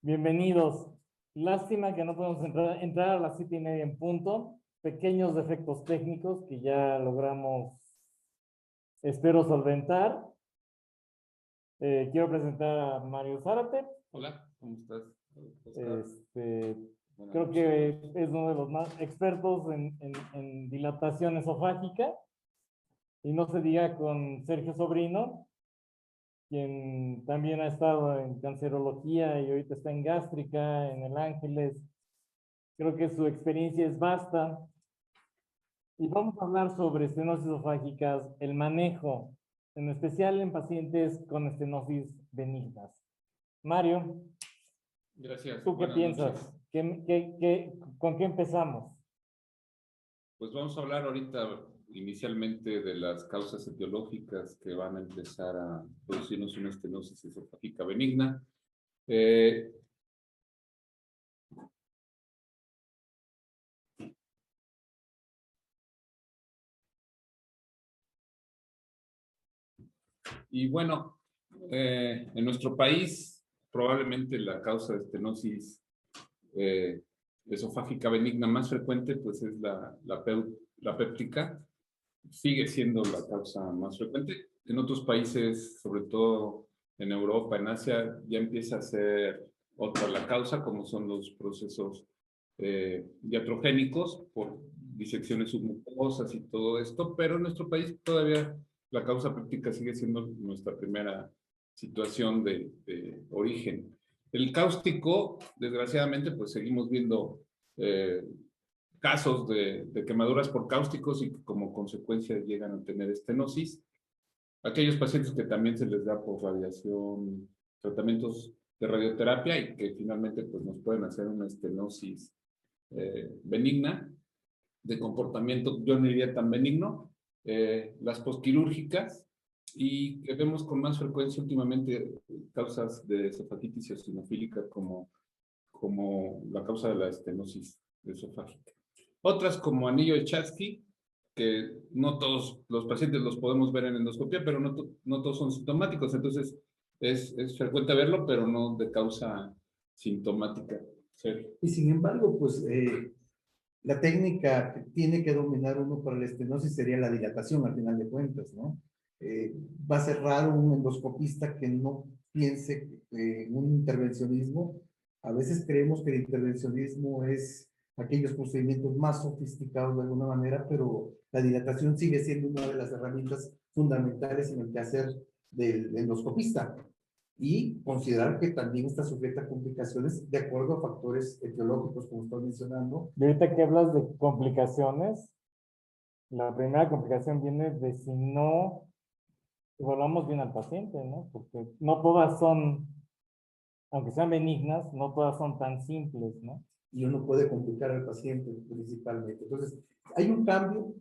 Bienvenidos. Lástima que no podemos entrar a las 7:30 en punto. Pequeños defectos técnicos que ya logramos, espero, solventar. Quiero presentar a Mario Zárate. Hola, ¿cómo estás, Oscar? Creo que es uno de los más expertos en dilatación esofágica. Y no se diga con Sergio Sobrino, quien también ha estado en cancerología y ahorita está en gástrica, en el Ángeles. Creo que su experiencia es vasta. Y vamos a hablar sobre estenosis esofágicas, el manejo, en especial en pacientes con estenosis benignas. Mario, gracias. ¿tú qué Buenas piensas? ¿Con qué empezamos? Pues vamos a hablar ahorita inicialmente de las causas etiológicas que van a empezar a producirnos una estenosis esofágica benigna. Y bueno, en nuestro país probablemente la causa de estenosis esofágica benigna más frecuente pues es la péptica. Sigue siendo la causa más frecuente. En otros países, sobre todo en Europa, en Asia, ya empieza a ser otra la causa, como son los procesos iatrogénicos por disecciones submucosas y todo esto, pero en nuestro país todavía la causa péptica sigue siendo nuestra primera situación de origen. El cáustico, desgraciadamente, pues seguimos viendo casos de quemaduras por cáusticos y que como consecuencia llegan a tener estenosis. Aquellos pacientes que también se les da por radiación, tratamientos de radioterapia y que finalmente pues, nos pueden hacer una estenosis benigna, de comportamiento, yo no diría tan benigno, las posquirúrgicas y que vemos con más frecuencia últimamente causas de esofagitis eosinofílica como la causa de la estenosis esofágica. Otras como anillo de Chatsky, que no todos los pacientes los podemos ver en endoscopia, pero no todos son sintomáticos, entonces es frecuente verlo, pero no de causa sintomática. Sí. Y sin embargo, pues la técnica que tiene que dominar uno para la estenosis sería la dilatación al final de cuentas, ¿no? Va a ser raro un endoscopista que no piense en un intervencionismo. A veces creemos que el intervencionismo es aquellos procedimientos más sofisticados de alguna manera, pero la dilatación sigue siendo una de las herramientas fundamentales en el quehacer del endoscopista. Y considerar que también está sujeta a complicaciones de acuerdo a factores etiológicos, como estás mencionando. Y ahorita que hablas de complicaciones, la primera complicación viene de si no evaluamos bien al paciente, ¿no? Porque no todas son, aunque sean benignas, no todas son tan simples, ¿no? Y uno puede complicar al paciente principalmente. Entonces, hay un cambio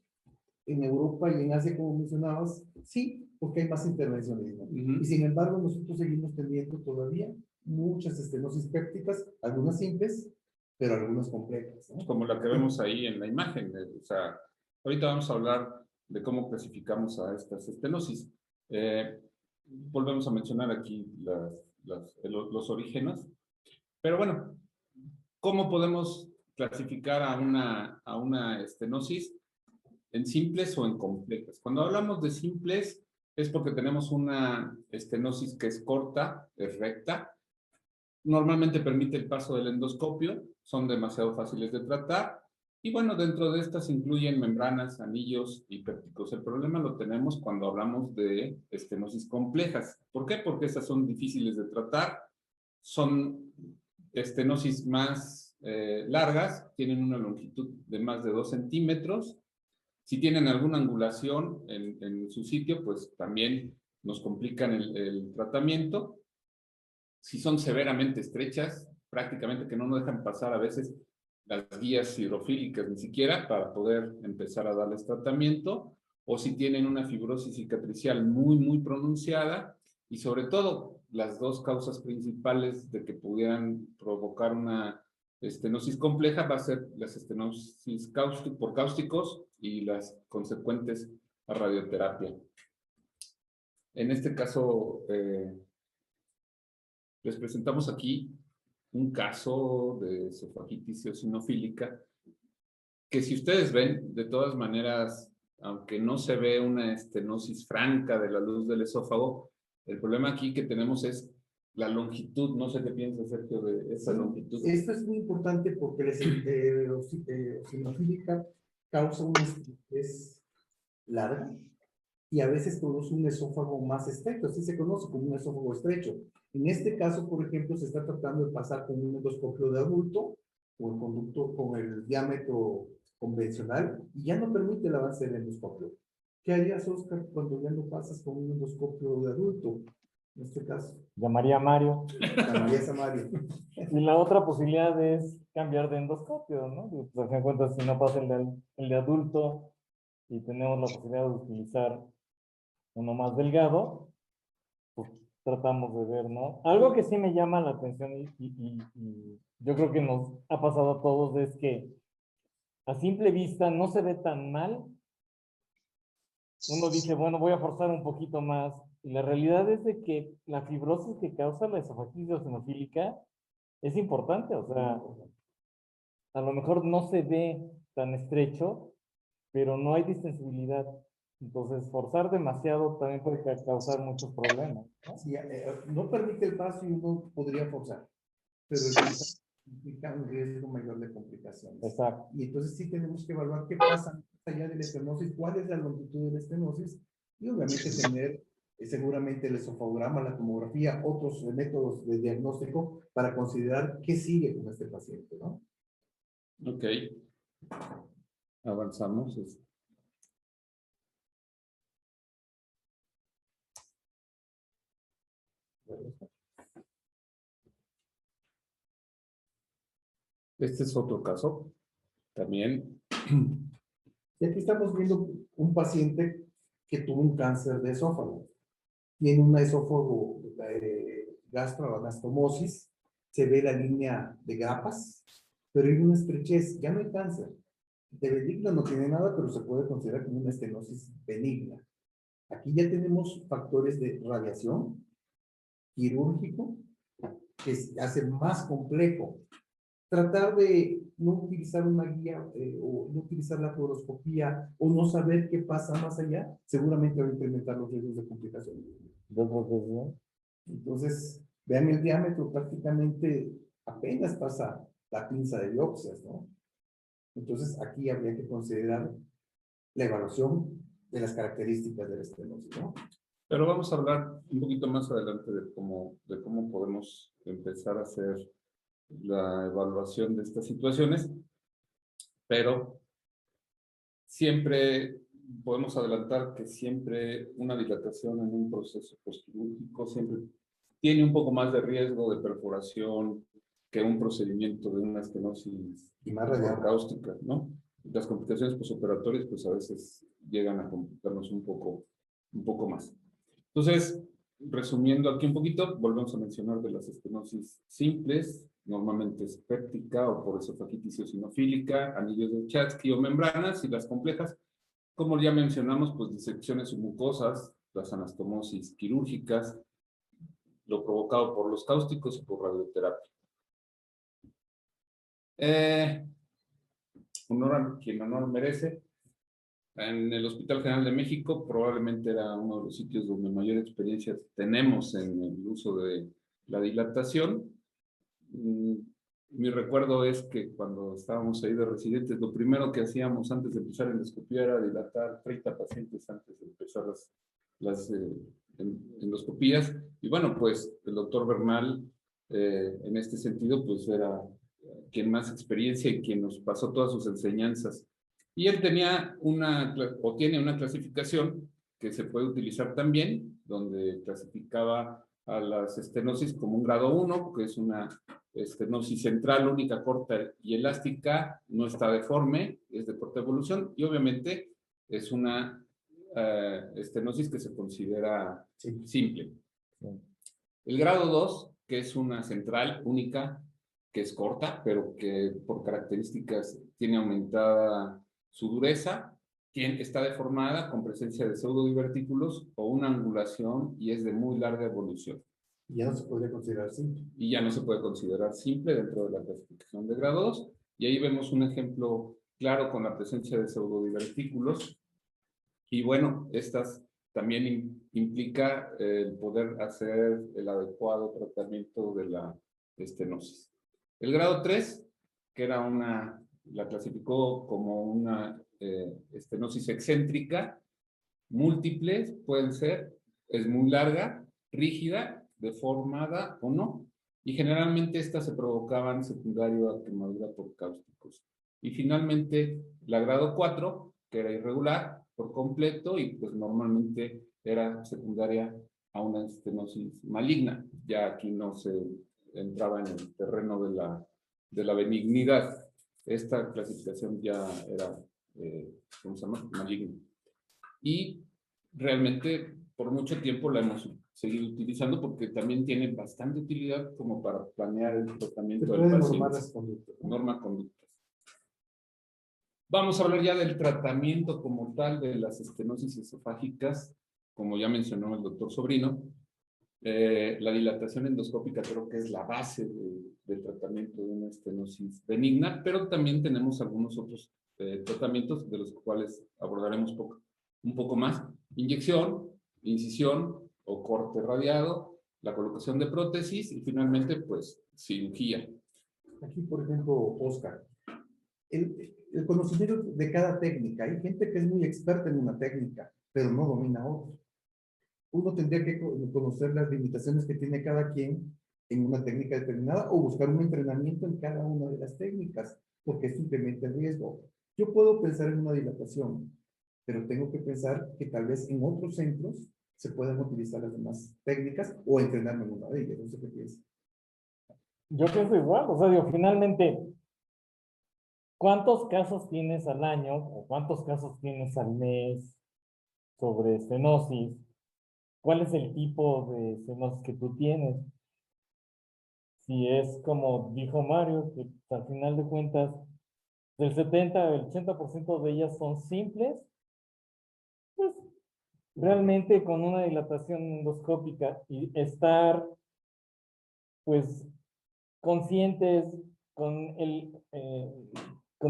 en Europa y en Asia, como mencionabas, sí, porque hay más intervencionismo. Y sin embargo, nosotros seguimos teniendo todavía muchas estenosis pépticas, algunas simples, pero algunas complejas, ¿no? Como la que vemos ahí en la imagen. O sea, ahorita vamos a hablar de cómo clasificamos a estas estenosis. Volvemos a mencionar aquí los orígenes. Pero bueno, ¿cómo podemos clasificar a una estenosis? ¿En simples o en complejas? Cuando hablamos de simples es porque tenemos una estenosis que es corta, es recta, normalmente permite el paso del endoscopio, son demasiado fáciles de tratar, y bueno, dentro de estas incluyen membranas, anillos y pépticos. El problema lo tenemos cuando hablamos de estenosis complejas. ¿Por qué? Porque estas son difíciles de tratar, son estenosis más largas, tienen una longitud de más de 2 centímetros. Si tienen alguna angulación en su sitio, pues también nos complican el tratamiento. Si son severamente estrechas, prácticamente que no nos dejan pasar a veces las guías hidrofílicas ni siquiera para poder empezar a darles tratamiento, o si tienen una fibrosis cicatricial muy pronunciada, y sobre todo las dos causas principales de que pudieran provocar una estenosis compleja va a ser las estenosis por cáusticos y las consecuentes a radioterapia. En este caso, les presentamos aquí un caso de esofagitis eosinofílica que si ustedes ven, de todas maneras, aunque no se ve una estenosis franca de la luz del esófago, el problema aquí que tenemos es la longitud. No sé qué piensa Sergio de esa longitud. Esto es muy importante porque la eosinofílica causa una estrechez larga y a veces produce un esófago más estrecho, así se conoce como un esófago estrecho. En este caso, por ejemplo, se está tratando de pasar con un endoscopio de adulto o el conducto con el diámetro convencional y ya no permite el avance del endoscopio. ¿Qué harías, Oscar, cuando ya lo pasas con un endoscopio de adulto? En este caso. Llamaría a Mario. Llamarías a Mario. Y la otra posibilidad es cambiar de endoscopio, ¿no? Pues, a fin de cuentas, si no pasa el de adulto y tenemos la posibilidad de utilizar uno más delgado, pues tratamos de ver, ¿no? Algo que sí me llama la atención y yo creo que nos ha pasado a todos es que a simple vista no se ve tan mal. Uno dice, bueno, voy a forzar un poquito más. Y la realidad es de que la fibrosis que causa la esofagitis eosinofílica es importante. O sea, a lo mejor no se ve tan estrecho, pero no hay distensibilidad. Entonces, forzar demasiado también puede causar muchos problemas, ¿no? Sí, no permite el paso y uno podría forzar, pero el forzar implica un riesgo mayor de complicaciones. Exacto. Y entonces sí tenemos que evaluar qué pasa más allá de la estenosis, cuál es la longitud de la estenosis y obviamente tener seguramente el esofagograma, la tomografía, otros métodos de diagnóstico para considerar qué sigue con este paciente, ¿no? Ok. Avanzamos. Este es otro caso. También. Y aquí estamos viendo un paciente que tuvo un cáncer de esófago. Tiene una esófago gastroanastomosis, se ve la línea de grapas, pero hay una estrechez, ya no hay cáncer. De benigno no tiene nada, pero se puede considerar como una estenosis benigna. Aquí ya tenemos factores de radiación, quirúrgico, que hace más complejo. Tratar de no utilizar una guía o no utilizar la fluoroscopía o no saber qué pasa más allá, seguramente va a incrementar los riesgos de complicaciones. Entonces, vean el diámetro, prácticamente apenas pasa la pinza de biopsias, ¿no? Entonces, aquí habría que considerar la evaluación de las características de la estenosis, ¿no? Pero vamos a hablar un poquito más adelante de cómo podemos empezar a hacer la evaluación de estas situaciones, pero siempre podemos adelantar que siempre una dilatación en un proceso postquirúrgico siempre tiene un poco más de riesgo de perforación que un procedimiento de una estenosis y más cáustica, ¿no? Las complicaciones posoperatorias pues a veces llegan a complicarnos un poco más. Entonces, resumiendo aquí un poquito, volvemos a mencionar de las estenosis simples, normalmente es péptica o por esofagitis eosinofílica, anillos de Chatsky o membranas, y las complejas, como ya mencionamos, pues disecciones submucosas, las anastomosis quirúrgicas, lo provocado por los cáusticos y por radioterapia. Quien honor merece. En el Hospital General de México probablemente era uno de los sitios donde mayor experiencia tenemos en el uso de la dilatación. Mi recuerdo es que cuando estábamos ahí de residentes, lo primero que hacíamos antes de empezar endoscopía era dilatar 30 pacientes antes de empezar las endoscopías. Y bueno, pues el doctor Bernal, en este sentido, pues era quien más experiencia y quien nos pasó todas sus enseñanzas. Y él tenía tiene una clasificación que se puede utilizar también, donde clasificaba a las estenosis como un grado 1, que es una estenosis central, única, corta y elástica, no está deforme, es de corta evolución, y obviamente es una estenosis que se considera simple. El grado 2, que es una central, única, que es corta, pero que por características tiene aumentada su dureza, está deformada con presencia de pseudodivertículos o una angulación y es de muy larga evolución. Ya no se podría considerar simple. Y ya no se puede considerar simple dentro de la clasificación de grado 2. Y ahí vemos un ejemplo claro con la presencia de pseudodivertículos. Y bueno, estas también implica el poder hacer el adecuado tratamiento de la estenosis. El grado 3, que era la clasificó como una estenosis excéntrica, múltiples pueden ser, es muy larga, rígida, deformada o no. Y generalmente estas se provocaban secundario a quemadura por cáusticos. Y finalmente la grado 4, que era irregular por completo y pues normalmente era secundaria a una estenosis maligna. Ya aquí no se entraba en el terreno de la benignidad. Esta clasificación ya era, ¿cómo se llama? Maligna. Y realmente por mucho tiempo la hemos seguido utilizando porque también tiene bastante utilidad como para planear el tratamiento del paciente. Normar las conductas, ¿no? Norma conductas. Vamos a hablar ya del tratamiento como tal de las estenosis esofágicas, como ya mencionó el doctor Sobrino. La dilatación endoscópica creo que es la base del tratamiento de una estenosis benigna, pero también tenemos algunos otros tratamientos de los cuales abordaremos un poco más. Inyección, incisión o corte radiado, la colocación de prótesis y finalmente pues cirugía. Aquí, por ejemplo, Oscar, el conocimiento de cada técnica. Hay gente que es muy experta en una técnica, pero no domina otra. Uno tendría que conocer las limitaciones que tiene cada quien en una técnica determinada o buscar un entrenamiento en cada una de las técnicas, porque es simplemente riesgo. Yo puedo pensar en una dilatación, pero tengo que pensar que tal vez en otros centros se puedan utilizar las demás técnicas o entrenarme en una de ellas. No sé qué piensas. Yo pienso igual, o sea, digo, finalmente, ¿cuántos casos tienes al año o cuántos casos tienes al mes sobre estenosis? ¿Cuál es el tipo de estenosis que tú tienes? Si es como dijo Mario, que al final de cuentas, del 70 al 80% de ellas son simples, pues realmente con una dilatación endoscópica y estar, pues, conscientes con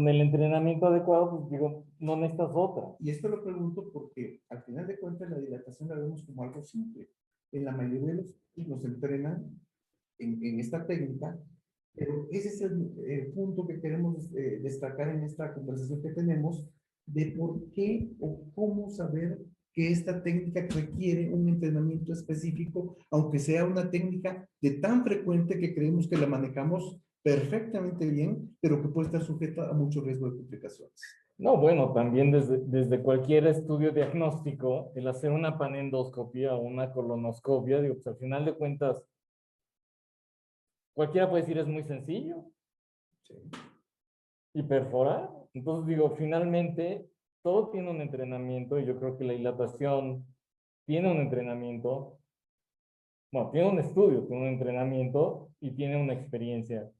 el entrenamiento adecuado, pues digo, no necesitas otra. Y esto lo pregunto porque al final de cuentas la dilatación la vemos como algo simple. En la mayoría de los nos entrenan en esta técnica, pero ese es el punto que queremos destacar en esta conversación que tenemos de por qué o cómo saber que esta técnica requiere un entrenamiento específico, aunque sea una técnica de tan frecuente que creemos que la manejamos perfectamente bien, pero que puede estar sujeta a mucho riesgo de complicaciones. No, bueno, también desde cualquier estudio diagnóstico, el hacer una panendoscopia o una colonoscopia, digo, pues al final de cuentas, cualquiera puede decir es muy sencillo. Sí. Y perforar. Entonces digo, finalmente, todo tiene un entrenamiento y yo creo que la dilatación tiene un entrenamiento, bueno, tiene un estudio, tiene un entrenamiento y tiene una experiencia.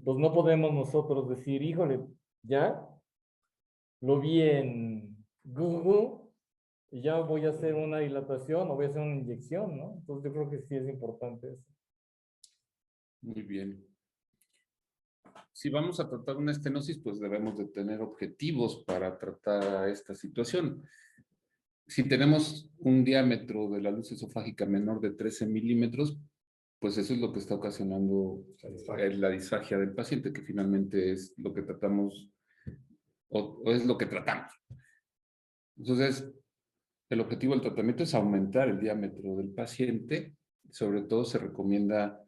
Pues no podemos nosotros decir, híjole, ya lo vi en Google y ya voy a hacer una dilatación o voy a hacer una inyección, ¿no? Entonces yo creo que sí es importante eso. Muy bien. Si vamos a tratar una estenosis, pues debemos de tener objetivos para tratar esta situación. Si tenemos un diámetro de la luz esofágica menor de 13 milímetros, pues eso es lo que está ocasionando la disfagia del paciente, que finalmente es lo que tratamos o es lo que tratamos. Entonces, el objetivo del tratamiento es aumentar el diámetro del paciente. Sobre todo se recomienda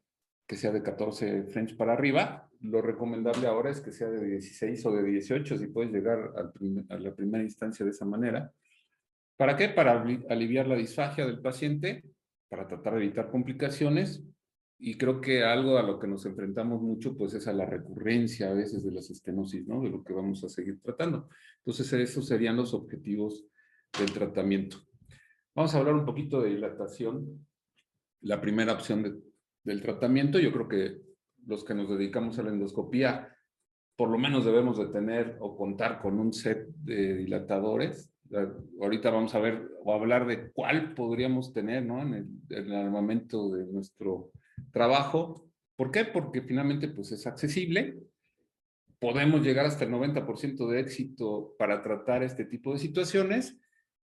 que sea de 14 French para arriba. Lo recomendable ahora es que sea de 16 o de 18, si puedes llegar a la primera instancia de esa manera. ¿Para qué? Para aliviar la disfagia del paciente, para tratar de evitar complicaciones. Y creo que algo a lo que nos enfrentamos mucho, pues es a la recurrencia a veces de las estenosis, ¿no? De lo que vamos a seguir tratando. Entonces, esos serían los objetivos del tratamiento. Vamos a hablar un poquito de dilatación. La primera opción del tratamiento, yo creo que los que nos dedicamos a la endoscopía, por lo menos debemos de tener o contar con un set de dilatadores Ahorita vamos a ver o hablar de cuál podríamos tener, ¿no? En el armamento de nuestro trabajo. ¿Por qué? Porque finalmente pues es accesible. Podemos llegar hasta el 90% de éxito para tratar este tipo de situaciones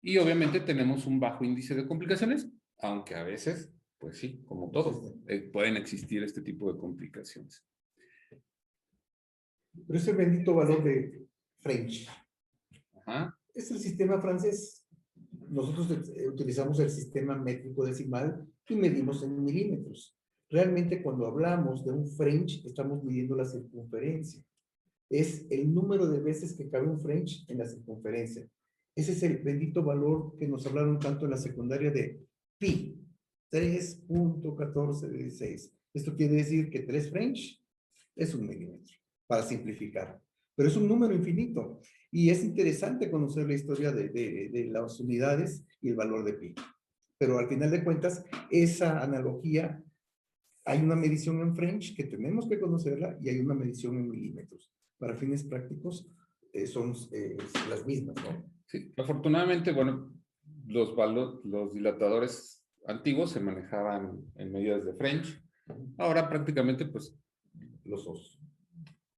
y obviamente tenemos un bajo índice de complicaciones, aunque a veces, pues sí, como todo, pueden existir este tipo de complicaciones. Pero ese bendito valor de French Ajá. es el sistema francés. Nosotros utilizamos el sistema métrico decimal y medimos en milímetros. Realmente cuando hablamos de un French, estamos midiendo la circunferencia. Es el número de veces que cabe un French en la circunferencia. Ese es el bendito valor que nos hablaron tanto en la secundaria de pi, 3.1416. Esto quiere decir que 3 French es un milímetro, para simplificar. Pero es un número infinito. Y es interesante conocer la historia de las unidades y el valor de pi. Pero al final de cuentas, esa analogía, hay una medición en French que tenemos que conocerla y hay una medición en milímetros. Para fines prácticos son las mismas, ¿no? Sí, afortunadamente, bueno, los dilatadores antiguos se manejaban en medidas de French. Ahora prácticamente, pues, Los dos.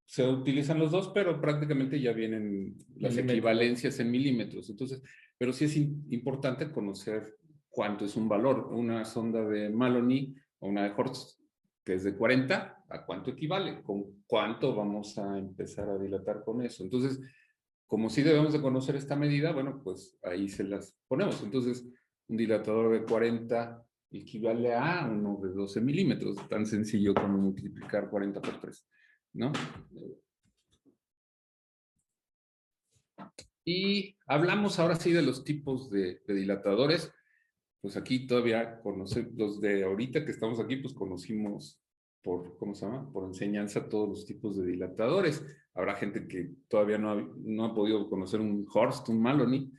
se utilizan los dos, pero prácticamente ya vienen las equivalencias en milímetros. Entonces, pero sí es importante conocer cuánto es un valor. Una sonda de Maloney o una de Horst, que es de 40, ¿a cuánto equivale? ¿Con cuánto vamos a empezar a dilatar con eso? Entonces, como sí debemos de conocer esta medida, bueno, pues ahí se las ponemos. Entonces, un dilatador de 40 equivale a uno de 12 milímetros, tan sencillo como multiplicar 40 por 3, ¿no? Y hablamos ahora sí de los tipos de dilatadores. Pues aquí todavía conocemos, los de ahorita que estamos aquí, pues conocimos por, ¿cómo se llama? Por enseñanza todos los tipos de dilatadores. Habrá gente que todavía no ha podido conocer un Horst, un Maloney.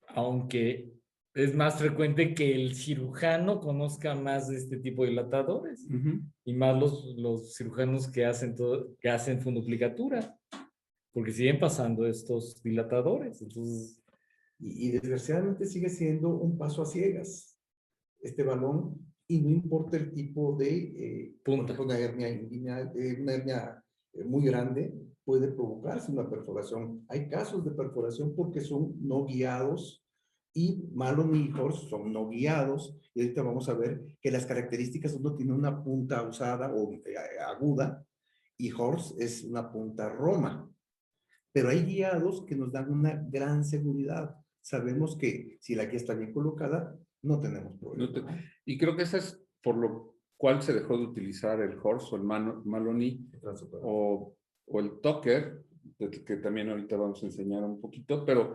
Aunque es más frecuente que el cirujano conozca más de este tipo de dilatadores. Y más los cirujanos que hacen fundoplicatura, porque siguen pasando estos dilatadores. Entonces, Y desgraciadamente sigue siendo un paso a ciegas este balón, y no importa el tipo de punta. una hernia muy grande puede provocarse una perforación. Hay casos de perforación porque son no guiados, y Maloney y Horst son no guiados, y ahorita vamos a ver que las características, uno tiene una punta usada o aguda, y Horst es una punta roma. Pero hay guiados que nos dan una gran seguridad. Sabemos que si la guía está bien colocada, no tenemos problema. Y creo que eso es por lo cual se dejó de utilizar el Horst o el Maloney o el Tucker, que también ahorita vamos a enseñar un poquito, pero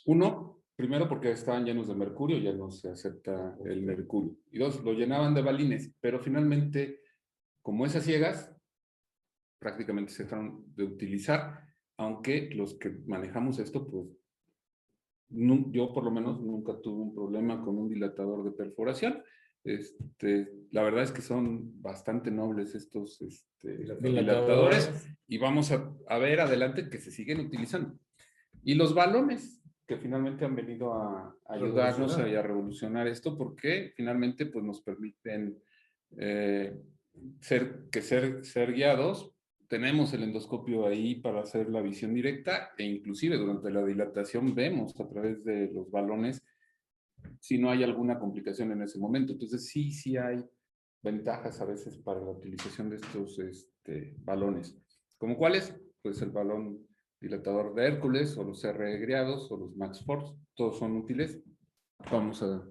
uno, primero porque estaban llenos de mercurio, ya no se acepta el mercurio. Y dos, lo llenaban de balines, pero finalmente, como esas ciegas, prácticamente se dejaron de utilizar, aunque los que manejamos esto, pues, yo por lo menos nunca tuve un problema con un dilatador de perforación. La verdad es que son bastante nobles estos dilatadores, y vamos a ver adelante que se siguen utilizando. Y los balones, que finalmente han venido a ayudarnos y a revolucionar esto, porque finalmente pues, nos permiten ser guiados. Tenemos el endoscopio ahí para hacer la visión directa, e inclusive durante la dilatación vemos a través de los balones si no hay alguna complicación en ese momento. Entonces sí hay ventajas a veces para la utilización de estos balones. ¿Como cuáles? Pues el balón dilatador de Hércules, o los R griados, o los Max Force, todos son útiles. Vamos a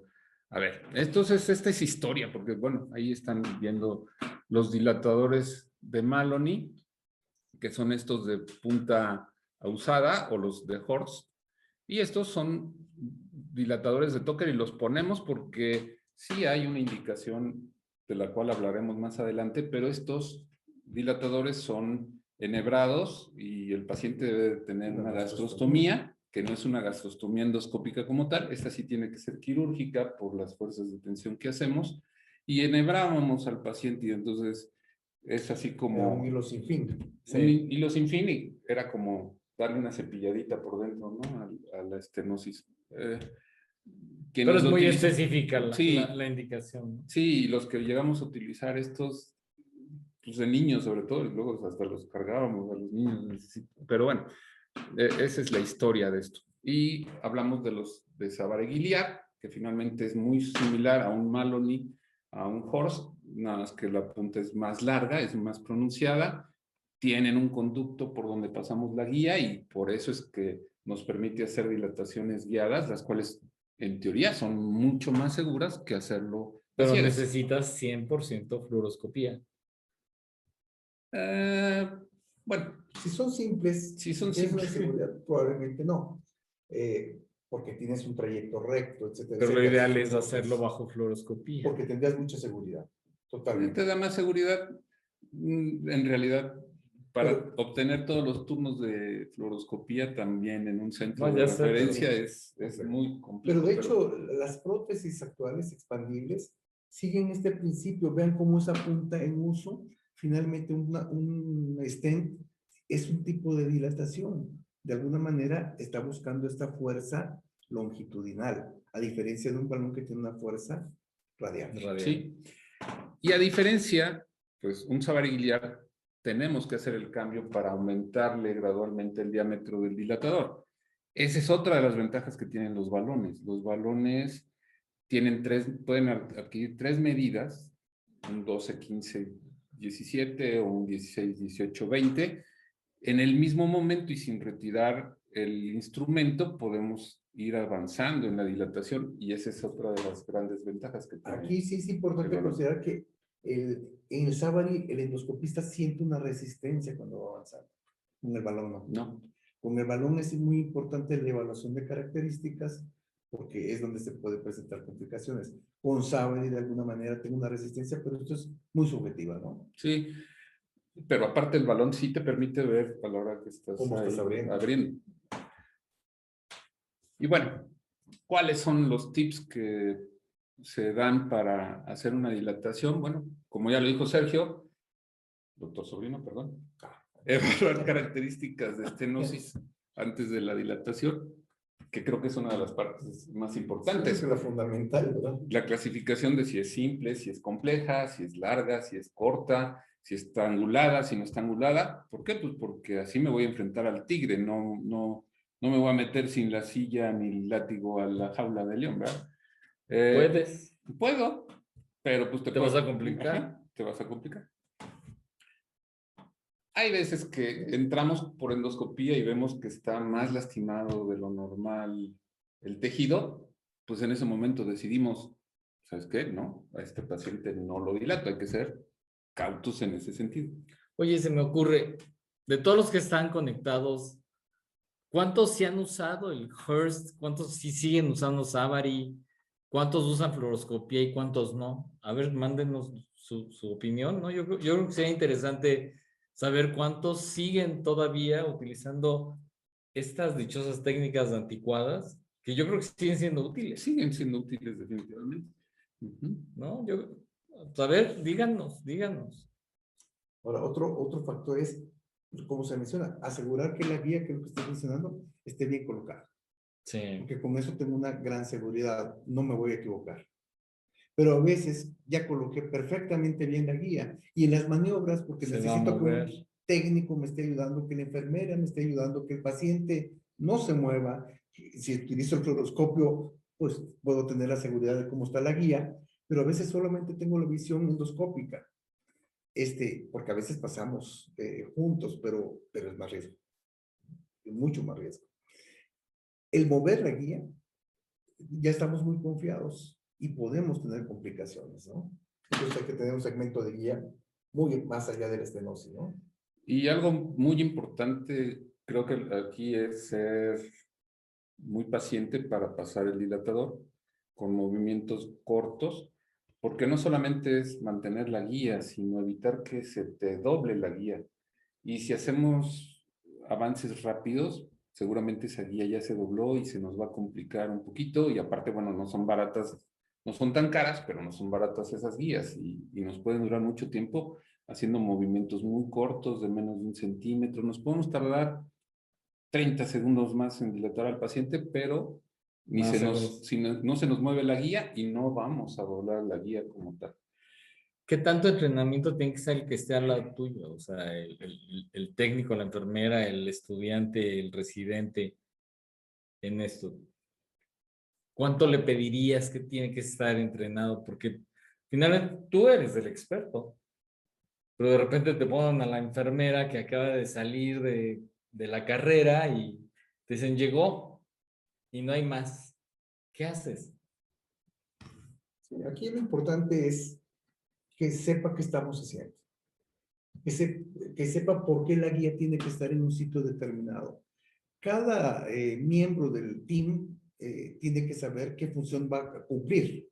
ver. Esta es historia, porque bueno, ahí están viendo los dilatadores de Maloney, que son estos de punta usada, o los de Horst, y estos son dilatadores de Tucker, y los ponemos porque sí hay una indicación de la cual hablaremos más adelante, pero estos dilatadores son enhebrados y el paciente debe tener una gastrostomía, que no es una gastrostomía endoscópica como tal. Esta sí tiene que ser quirúrgica por las fuerzas de tensión que hacemos, y enhebrábamos al paciente, y entonces es así como... un hilo sin fin. Un hilo sin fin, y era como darle una cepilladita por dentro, ¿no? A la estenosis. Pero es lo muy utilizan- específica Sí, la indicación, ¿no? sí, los que llegamos a utilizar estos, pues de niños sobre todo, y luego hasta los cargábamos a los niños. Pero bueno, esa es la historia de esto. Y hablamos de los de Savart-Guilliard, que finalmente es muy similar a un Maloney, a un Horst, nada más que la punta es más larga, es más pronunciada, tienen un conducto por donde pasamos la guía y por eso es que nos permite hacer dilataciones guiadas, las cuales en teoría son mucho más seguras que hacerlo a Pero ciegas. necesitas 100% fluoroscopía. Bueno, Si son simples, si son ¿tienes una simples. seguridad? Probablemente no. Porque tienes un trayecto recto, etcétera. Pero lo etcétera. ideal es Entonces, hacerlo bajo fluoroscopía. porque tendrías mucha seguridad. Totalmente. te da más seguridad, en realidad, para Pero- obtener todos los turnos de fluoroscopía también en un centro No, de ya sé, referencia pero- es muy complejo. Pero de hecho, las prótesis actuales expandibles siguen este principio. Vean cómo esa punta en uso, finalmente un stent es un tipo de dilatación. De alguna manera está buscando esta fuerza longitudinal, a diferencia de un balón que tiene una fuerza radial. Sí. Y a diferencia, pues un Savart-Guilliard tenemos que hacer el cambio para aumentarle gradualmente el diámetro del dilatador. Esa es otra de las ventajas que tienen los balones. Los balones pueden adquirir 3 medidas, un 12, 15, 17 o un 16, 18, 20. En el mismo momento y sin retirar el instrumento, podemos ir avanzando en la dilatación y esa es otra de las grandes ventajas que tiene. Aquí sí es importante el balón. considerar que en el Savary el endoscopista siente una resistencia cuando va avanzando. En el balón no. No. Con el balón es muy importante la evaluación de características porque es donde se puede presentar complicaciones. Con Savary de alguna manera tengo una resistencia, pero esto es muy subjetiva, ¿no? Sí, pero aparte el balón sí te permite ver a la hora que estás, ¿Cómo estás abriendo? Y bueno, ¿cuáles son los tips que se dan para hacer una dilatación? Bueno, como ya lo dijo Sergio, doctor Sobrino, perdón, evaluar características de estenosis antes de la dilatación, que creo que es una de las partes más importantes. Es la fundamental, ¿verdad? La clasificación de si es simple, si es compleja, si es larga, si es corta, si está angulada, si no está angulada. ¿Por qué? Pues porque así me voy a enfrentar al tigre, no me voy a meter sin la silla ni el látigo a la jaula de león, ¿verdad? Puedes. Puedo, pero pues Te vas a complicar. Ajá, te vas a complicar. Hay veces que entramos por endoscopía y vemos que está más lastimado de lo normal el tejido, pues en ese momento decidimos, ¿sabes qué? No, a este paciente no lo dilato, hay que ser cautos en ese sentido. Oye, se me ocurre, de todos los que están conectados, ¿cuántos sí han usado el Hearst? ¿Cuántos sí siguen usando Savary? ¿Cuántos usan fluoroscopía y cuántos no? A ver, mándenos su opinión, ¿no? Yo creo que sería interesante saber cuántos siguen todavía utilizando estas dichosas técnicas anticuadas, que yo creo que siguen siendo útiles, Siguen siendo útiles definitivamente. ¿no? A ver, díganos. Ahora, otro factor es, como se menciona, asegurar que la guía que lo que estoy mencionando esté bien colocada. Sí. Porque con eso tengo una gran seguridad, no me voy a equivocar. Pero a veces ya coloqué perfectamente bien la guía y en las maniobras, porque Se va a necesito que mover. un técnico me esté ayudando, que la enfermera me esté ayudando, que el paciente no se mueva. Si utilizo el fluoroscopio, pues puedo tener la seguridad de cómo está la guía, pero a veces solamente tengo la visión endoscópica. Porque a veces pasamos juntos, pero es más riesgo, es mucho más riesgo. El mover la guía, ya estamos muy confiados y podemos tener complicaciones, ¿no? Entonces hay que tener un segmento de guía muy más allá de la estenosis, ¿no? Y algo muy importante, creo que aquí es ser muy paciente para pasar el dilatador con movimientos cortos, porque no solamente es mantener la guía, sino evitar que se te doble la guía. Y si hacemos avances rápidos, seguramente esa guía ya se dobló y se nos va a complicar un poquito. Y aparte, bueno, no son baratas, no son tan caras, pero no son baratas esas guías y nos pueden durar mucho tiempo haciendo movimientos muy cortos de menos de 1 centímetro. Nos podemos tardar 30 segundos más en dilatar al paciente, pero ni Más se segundos. nos, si no se nos mueve la guía y no vamos a doblar la guía como tal. ¿Qué tanto entrenamiento tiene que ser el que esté al lado tuyo? O sea, el técnico, la enfermera, el estudiante, el residente en esto. ¿Cuánto le pedirías que tiene que estar entrenado? Porque finalmente tú eres el experto, pero de repente te ponen a la enfermera que acaba de salir de la carrera y te dicen, llegó y no hay más. ¿Qué haces? Sí, aquí lo importante es que sepa qué estamos haciendo. Que sepa por qué la guía tiene que estar en un sitio determinado. Cada miembro del team tiene que saber qué función va a cumplir.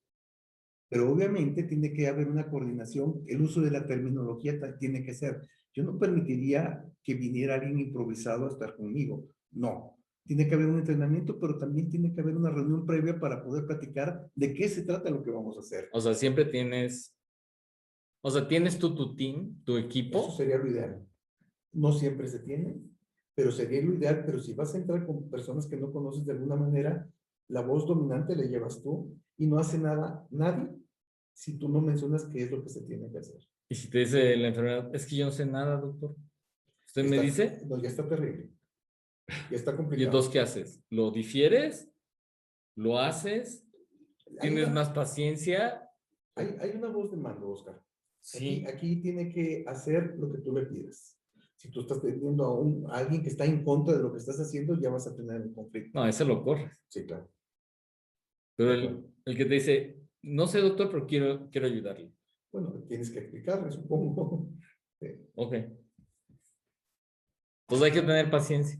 Pero obviamente tiene que haber una coordinación. El uso de la terminología tiene que ser. Yo no permitiría que viniera alguien improvisado a estar conmigo. No. Tiene que haber un entrenamiento, pero también tiene que haber una reunión previa para poder platicar de qué se trata lo que vamos a hacer. O sea, siempre tienes, o sea, tienes tú tu team, tu equipo. Eso sería lo ideal. No siempre se tiene, pero sería lo ideal. Pero si vas a entrar con personas que no conoces de alguna manera, la voz dominante la llevas tú y no hace nada nadie si tú no mencionas qué es lo que se tiene que hacer. Y si te dice la enfermedad, es que yo no sé nada, doctor. ¿Usted me dice? No, ya está terrible. Ya está ¿Y complicado. entonces qué haces? ¿Lo difieres? ¿Lo haces? ¿Tienes una, más paciencia? hay una voz de mando, Oscar. Sí. Aquí tiene que hacer lo que tú le pides. Si tú estás pidiendo a alguien que está en contra de lo que estás haciendo, ya vas a tener un conflicto. No, ese lo corres. Sí, claro. Pero el que te dice, no sé, doctor, pero quiero ayudarle. Bueno, tienes que explicarle, supongo. Sí. Ok. Pues hay que tener paciencia.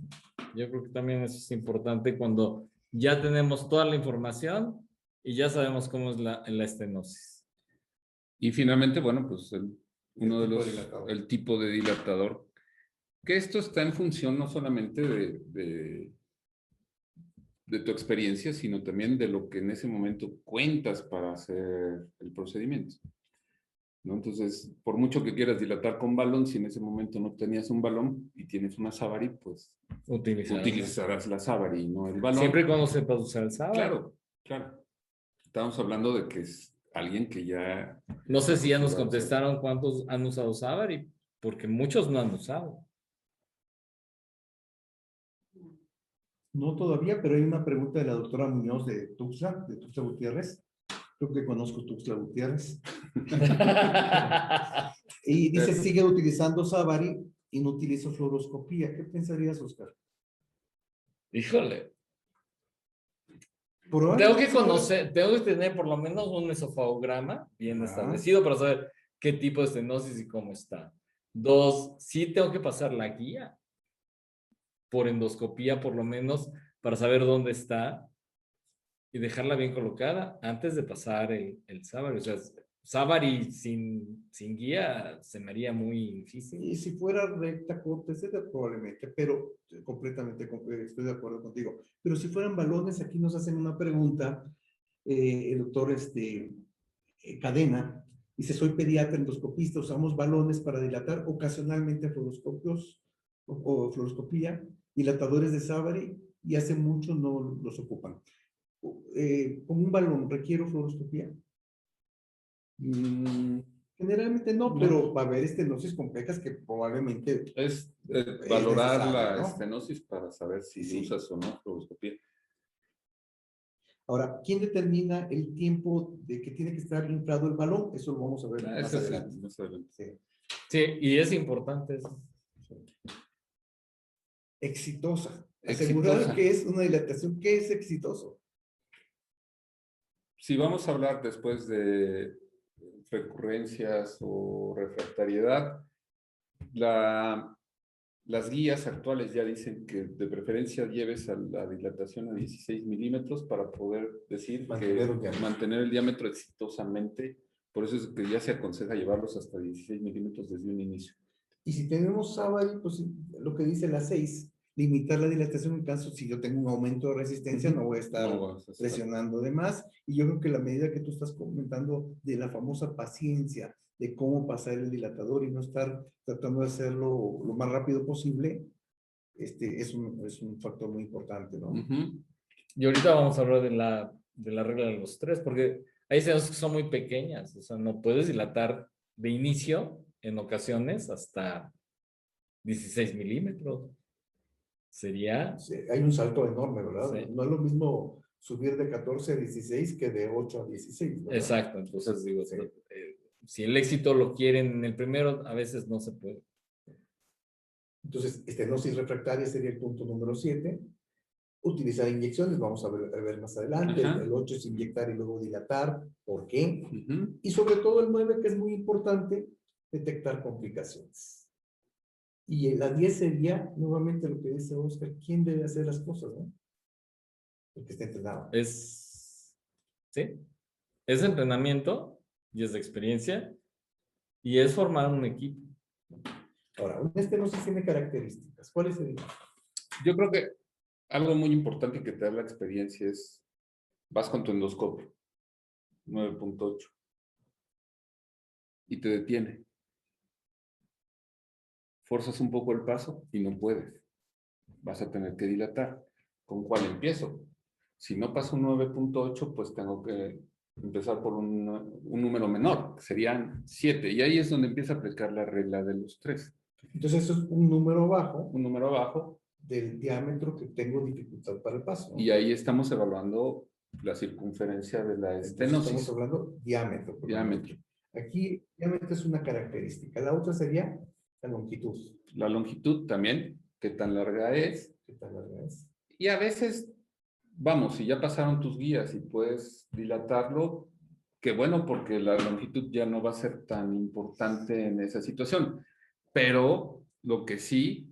Yo creo que también eso es importante cuando ya tenemos toda la información y ya sabemos cómo es la estenosis. Y finalmente, bueno, pues dilatador. el tipo de dilatador, que esto está en función no solamente de tu experiencia, sino también de lo que en ese momento cuentas para hacer el procedimiento, ¿no? Entonces, por mucho que quieras dilatar con balón, si en ese momento no tenías un balón y tienes una Savary, pues utilizarás la Savary, no el balón. Siempre y cuando sepas usar el Savary. Claro, claro. Estamos hablando de que es alguien que ya... No sé si ya nos contestaron cuántos han usado Savary, porque muchos no han usado. No todavía, pero hay una pregunta de la doctora Muñoz de Tuxtla Gutiérrez. Creo que conozco Tuxtla Gutiérrez. Y dice, sigue utilizando Savary y no utilizo fluoroscopía. ¿Qué pensarías, Oscar? Híjole. Tengo Tengo que tener por lo menos un esofagograma bien establecido para saber qué tipo de estenosis y cómo está. 2, sí tengo que pasar la guía por endoscopía por lo menos para saber dónde está y dejarla bien colocada antes de pasar el Savary. O sea, Savary sin guía se me haría muy difícil. Y si fuera recta, corta, etcétera, probablemente, pero completamente estoy de acuerdo contigo. Pero si fueran balones, aquí nos hacen una pregunta, el doctor Cadena, dice, soy pediatra endoscopista, usamos balones para dilatar ocasionalmente fluoroscopios o fluoroscopía, dilatadores de Savary, y hace mucho no los ocupan. ¿Con un balón requiero fluoroscopía? Generalmente no, pero va a haber estenosis complejas que probablemente... Es valorar la ¿no? estenosis para saber si usas o no fluoroscopía. Ahora, ¿quién determina el tiempo de que tiene que estar inflado el balón? Eso lo vamos a ver más adelante. Más adelante. Sí. Sí, y es importante eso. Exitosa. Exitosa. Asegurar que es una dilatación, que es exitoso. Si vamos a hablar después de recurrencias o refractariedad, las guías actuales ya dicen que de preferencia lleves a la dilatación a 16 milímetros para poder decir mantener el diámetro exitosamente. Por eso es que ya se aconseja llevarlos hasta 16 milímetros desde un inicio. Y si tenemos Savary, pues lo que dice la 6, limitar la dilatación en caso si yo tengo un aumento de resistencia, no voy a estar presionando de más. Y yo creo que la medida que tú estás comentando de la famosa paciencia, de cómo pasar el dilatador y no estar tratando de hacerlo lo más rápido posible, es un factor muy importante, ¿no? Ujú. Y ahorita vamos a hablar de la regla de los 3, porque hay estenosis que son muy pequeñas, o sea, no puedes dilatar de inicio, en ocasiones, hasta 16 milímetros. Sería, Sí, hay un salto enorme, ¿verdad? Sí. No es lo mismo subir de 14 a 16 que de 8 a 16, ¿verdad? exacto, entonces digo, Sí. si el éxito lo quieren en el primero, a veces no se puede. Entonces, estenosis refractaria sería el punto número 7. Utilizar inyecciones, vamos a ver más adelante. Ajá. El 8 es inyectar y luego dilatar. ¿Por qué? Ujú. Y sobre todo el 9, que es muy importante, detectar complicaciones. Y la 10 sería, nuevamente lo que dice Oscar, ¿quién debe hacer las cosas, no? El que esté entrenado. ¿Sí? Es entrenamiento y es de experiencia y es formar un equipo. Ahora, una estenosis tiene características. ¿Cuáles serían? Yo creo que algo muy importante que te da la experiencia es, vas con tu endoscopio, 9.8, y te detiene. Forzas un poco el paso y no puedes. Vas a tener que dilatar. ¿Con cuál empiezo? Si no paso un 9.8, pues tengo que empezar por un número menor, que serían 7. Y ahí es donde empieza a aplicar la regla de los 3. Entonces, eso es un número bajo Un número abajo, del diámetro que tengo dificultad para el paso, ¿no? y ahí estamos evaluando la circunferencia de la Entonces, estenosis. estamos hablando diámetro. por Diámetro. ejemplo. Aquí, diámetro es una característica. La otra sería la longitud. La longitud también, qué tan larga es. ¿Qué tan larga es? Y a veces, vamos, si ya pasaron tus guías y puedes dilatarlo, qué bueno, porque la longitud ya no va a ser tan importante en esa situación. Pero lo que sí,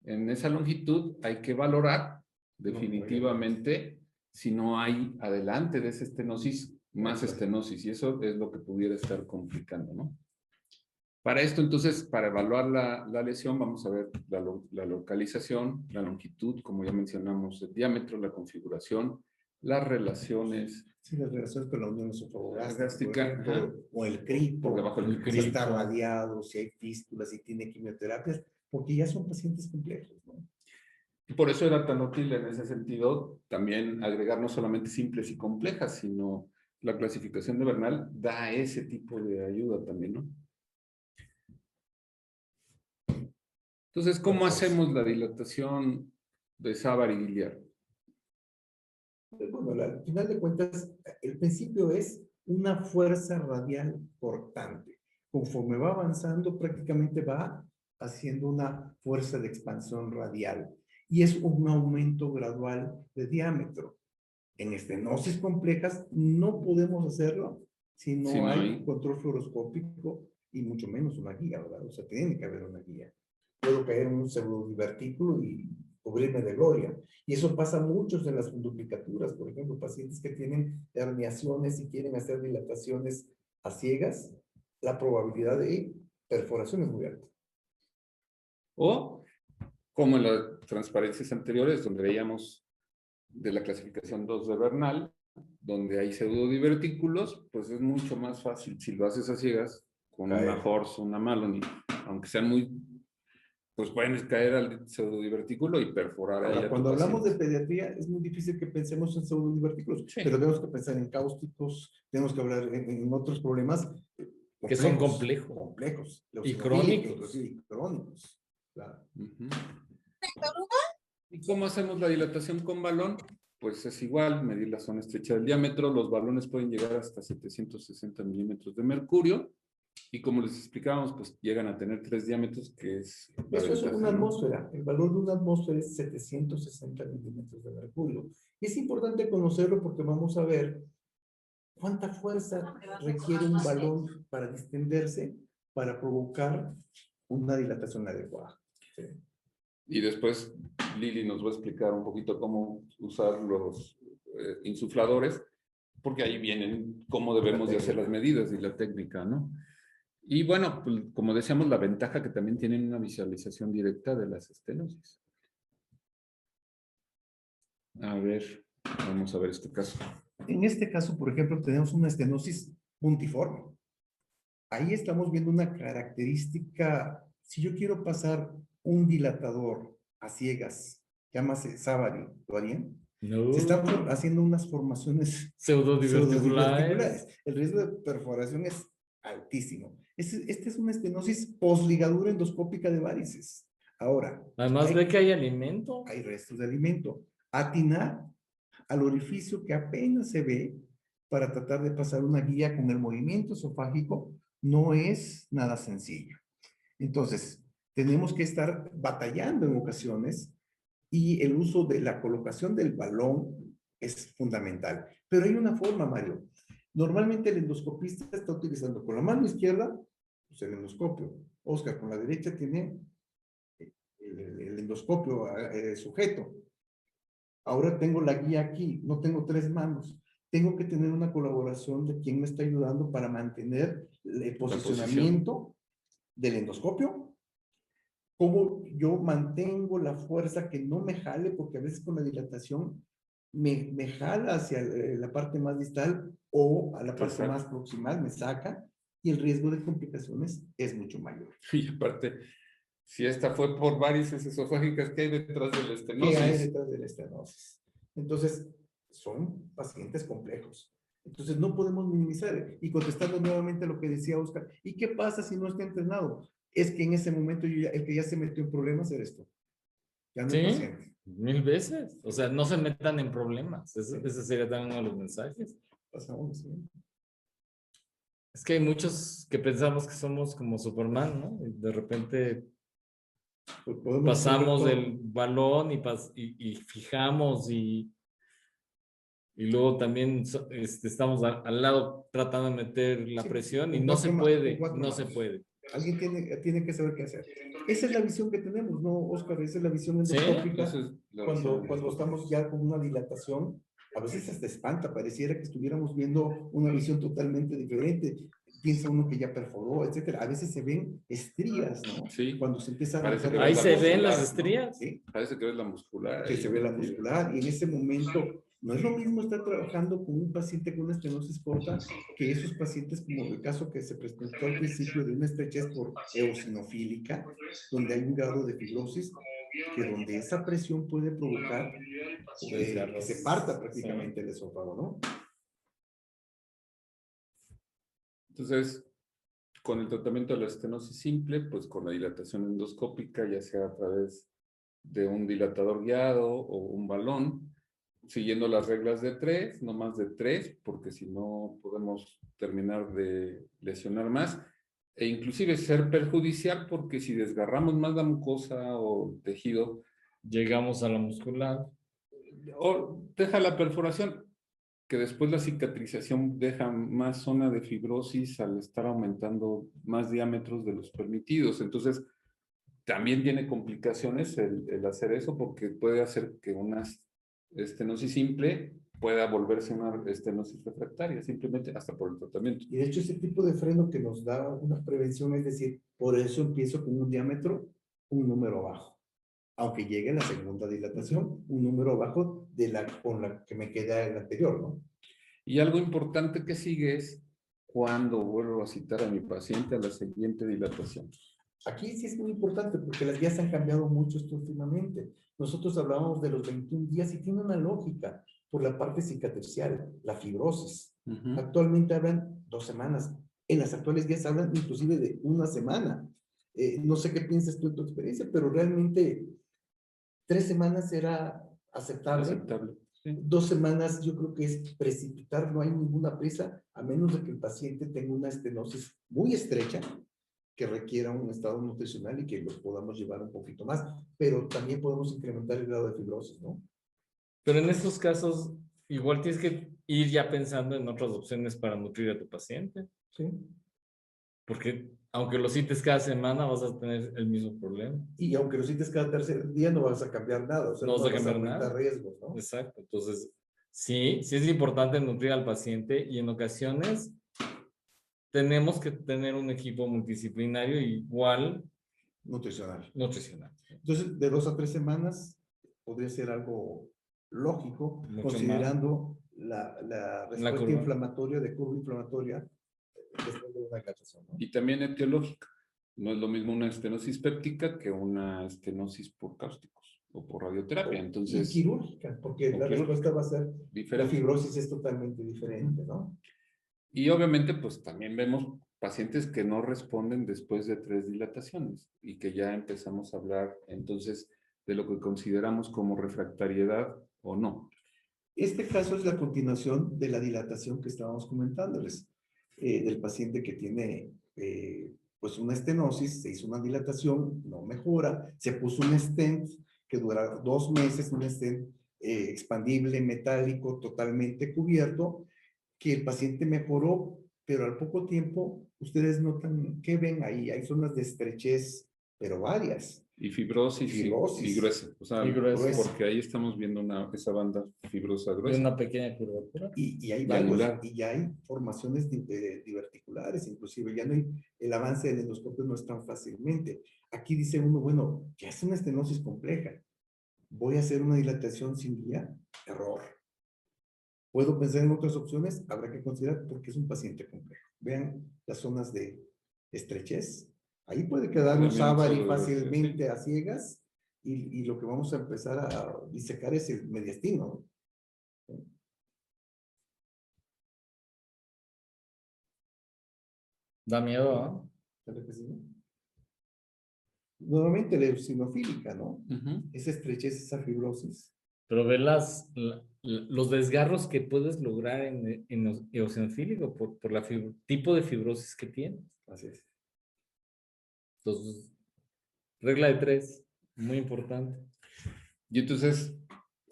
en esa longitud hay que valorar definitivamente si no hay adelante de esa estenosis más estenosis, y eso es lo que pudiera estar complicando, ¿no? Para esto, entonces, para evaluar la lesión, vamos a ver la localización, la longitud, como ya mencionamos, el diámetro, la configuración, las relaciones. Sí, las relaciones con la unión esofagogástica, Gástrica, por ejemplo, ajá. o el cripo, Por debajo del si está cripo. radiado, si hay fístulas, si tiene quimioterapias, porque ya son pacientes complejos, ¿no? Y por eso era tan útil en ese sentido también agregar no solamente simples y complejas, sino la clasificación de Bernal da ese tipo de ayuda también, ¿no? Entonces, ¿cómo hacemos la dilatación de Savart y Gilliard? Bueno, al final de cuentas, el principio es una fuerza radial cortante. Conforme va avanzando, prácticamente va haciendo una fuerza de expansión radial. Y es un aumento gradual de diámetro. En estenosis complejas no podemos hacerlo si no hay control fluoroscópico y mucho menos una guía, ¿verdad? O sea, tiene que haber una guía. Puedo caer en un pseudodivertículo y cubrirme de gloria. Y eso pasa muchos en las funduplicaturas, por ejemplo, pacientes que tienen herniaciones y quieren hacer dilataciones a ciegas, la probabilidad de perforación es muy alta. O, como en las transparencias anteriores, donde veíamos de la clasificación 2 de Bernal, donde hay pseudodivertículos, pues es mucho más fácil si lo haces a ciegas con una Horst, una Maloney, aunque sean muy, pues pueden caer al pseudodivertículo y perforar ahí. Ahora, cuando hablamos de pediatría, es muy difícil que pensemos en pseudodivertículos, Sí. pero tenemos que pensar en cáusticos, tenemos que hablar en otros problemas Que son complejos. Complejos. Y crónicos. Inclusive, y crónicos. Claro. ¿Y cómo hacemos la dilatación con balón? Pues es igual, medir la zona estrecha del diámetro. Los balones pueden llegar hasta 760 milímetros de mercurio. Y como les explicábamos, pues llegan a tener 3 diámetros, que es... Eso es una atmósfera. El valor de una atmósfera es 760 milímetros de mercurio. Y es importante conocerlo porque vamos a ver cuánta fuerza requiere un balón para distenderse, para provocar una dilatación adecuada. Sí. Y después Lili nos va a explicar un poquito cómo usar los insufladores, porque ahí vienen cómo debemos de hacer las medidas y la técnica, ¿no? Y bueno, pues, como decíamos, la ventaja que también tienen una visualización directa de las estenosis. A ver, vamos a ver este caso. En este caso, por ejemplo, tenemos una estenosis puntiforme. Ahí estamos viendo una característica. Si yo quiero pasar un dilatador a ciegas, llámase Savary, ¿lo harían? No. Se están haciendo unas formaciones Pseudodiverticulares. pseudodiverticulares. El riesgo de perforación es altísimo. Esta es una estenosis posligadura endoscópica de varices. Ahora, Además ve que hay alimento. hay restos de alimento. Atinar al orificio que apenas se ve para tratar de pasar una guía con el movimiento esofágico no es nada sencillo. Entonces, tenemos que estar batallando en ocasiones y el uso de la colocación del balón es fundamental. Pero hay una forma, Mario. Normalmente el endoscopista está utilizando con la mano izquierda pues el endoscopio. Oscar, con la derecha tiene el endoscopio sujeto. Ahora tengo la guía aquí, no tengo tres manos. Tengo que tener una colaboración de quien me está ayudando para mantener el posicionamiento del endoscopio. Cómo yo mantengo la fuerza que no me jale, porque a veces con la dilatación me jala hacia la parte más distal o a la parte más proximal, me saca y el riesgo de complicaciones es mucho mayor. Y aparte, si esta fue por varices esofágicas, ¿qué hay detrás de la estenosis? ¿Qué hay detrás de la estenosis? Entonces, son pacientes complejos. Entonces, no podemos minimizar. Y contestando nuevamente a lo que decía Oscar, ¿y qué pasa si no está entrenado? Es que en ese momento el que ya se metió en problemas eres tú. Ya no el paciente. 1000 veces. O sea, no se metan en problemas. Ese sería también uno de los mensajes. Pasamos, ¿sí? Es que hay muchos que pensamos que somos como Superman, ¿no? Y de repente Pues podemos pasamos resolver el balón y fijamos y luego también estamos al lado tratando de meter la Sí, presión y con no se cuatro puede, con cuatro no se manos. puede. Alguien tiene que saber qué hacer. Esa es la visión que tenemos, ¿no, Oscar? Esa es la visión endoscópica. Esa es la Cuando visión estamos ya con una dilatación, a veces hasta espanta, pareciera que estuviéramos viendo una visión totalmente diferente. Piensa uno que ya perforó, etcétera. A veces se ven estrías, ¿no? Sí. Cuando se empiezan Parece a que Ahí ves se la ven muscular, las estrías. ¿sí? Parece que ves la muscular. Que se ve la muscular y en ese momento no es lo mismo estar trabajando con un paciente con una estenosis corta que esos pacientes como el caso que se presentó al principio de una estrechez por eosinofílica, donde hay un grado de fibrosis, que donde esa presión puede provocar que se parta prácticamente el esófago, ¿no? Entonces, con el tratamiento de la estenosis simple, pues con la dilatación endoscópica, ya sea a través de un dilatador guiado o un balón, siguiendo las reglas de 3, no más de 3, porque si no podemos terminar de lesionar más, e inclusive ser perjudicial, porque si desgarramos más la mucosa o el tejido, Llegamos a la muscular. o deja la perforación, que después la cicatrización deja más zona de fibrosis al estar aumentando más diámetros de los permitidos. Entonces, también tiene complicaciones el hacer eso porque puede hacer que una estenosis simple pueda volverse una estenosis refractaria, simplemente hasta por el tratamiento. Y de hecho ese tipo de freno que nos da una prevención, es decir, por eso empiezo con un diámetro, un número bajo. Aunque llegue a la segunda dilatación, un número bajo con la que me queda el anterior, ¿no? Y algo importante que sigue es cuando vuelvo a citar a mi paciente a la siguiente dilatación. Aquí sí es muy importante porque las guías han cambiado mucho últimamente. Nosotros hablábamos de los 21 días y tiene una lógica por la parte cicatricial, la fibrosis. Actualmente hablan 2 semanas. En las actuales guías hablan inclusive de 1 semana. No sé qué piensas tú en tu experiencia, pero realmente 3 semanas era aceptable. Aceptable. Sí. 2 semanas yo creo que es precipitar, no hay ninguna prisa, a menos de que el paciente tenga una estenosis muy estrecha que requiera un estado nutricional y que los podamos llevar un poquito más, pero también podemos incrementar el grado de fibrosis, ¿no? Pero en estos casos, igual tienes que ir ya pensando en otras opciones para nutrir a tu paciente. Sí. Porque aunque lo cites cada semana, vas a tener el mismo problema. Y aunque lo cites cada tercer día, no vas a cambiar nada, o sea, no vas a cambiar aumentar nada. riesgos, ¿no? Exacto. Entonces, sí es importante nutrir al paciente y en ocasiones tenemos que tener un equipo multidisciplinario igual Nutricional. Entonces, de 2 a 3 semanas podría ser algo lógico, Mucho considerando la respuesta curva inflamatoria, de curva inflamatoria después de una dilatación, ¿no? Y también etiológica. No es lo mismo una estenosis péptica que una estenosis por cáusticos. o por radioterapia. Y Entonces, quirúrgica, porque o la quirúrgica. respuesta va a ser, la diferente. fibrosis es totalmente diferente, ¿no? Y obviamente, pues también vemos pacientes que no responden después de 3 dilataciones y que ya empezamos a hablar entonces de lo que consideramos como refractariedad o no. Este caso es la continuación de la dilatación que estábamos comentándoles, del paciente que tiene pues una estenosis, se hizo una dilatación, no mejora, se puso un stent que dura 2 meses, un stent expandible, metálico, totalmente cubierto, que el paciente mejoró, pero al poco tiempo ustedes notan que ven ahí, hay zonas de estrechez, pero varias. Y fibrosis, Fibrosis. y gruesa. O sea, Y gruesa. porque ahí estamos viendo esa banda fibrosa Y gruesa. una pequeña curvatura. Y hay Y varios, angular. y ya hay formaciones diverticulares, inclusive ya no hay, el avance del endoscopio no es tan fácilmente. Aquí dice uno, bueno, ya es una estenosis compleja. ¿Voy a hacer una dilatación sin guía? Error. ¿Puedo pensar en otras opciones? Habrá que considerar porque es un paciente complejo. Vean las zonas de estrechez. Ahí puede quedar un También Savary eso debe ser, fácilmente a ciegas y lo que vamos a empezar a disecar es el mediastino. Da miedo, ¿no? ¿Verdad que sí? Nuevamente la eosinofílica, ¿no? Ujú. Esa estrechez, esa fibrosis. Pero ve los desgarros que puedes lograr en los eosinofílico por la tipo de fibrosis que tienes. Así es. Entonces, regla de 3, muy importante. Y entonces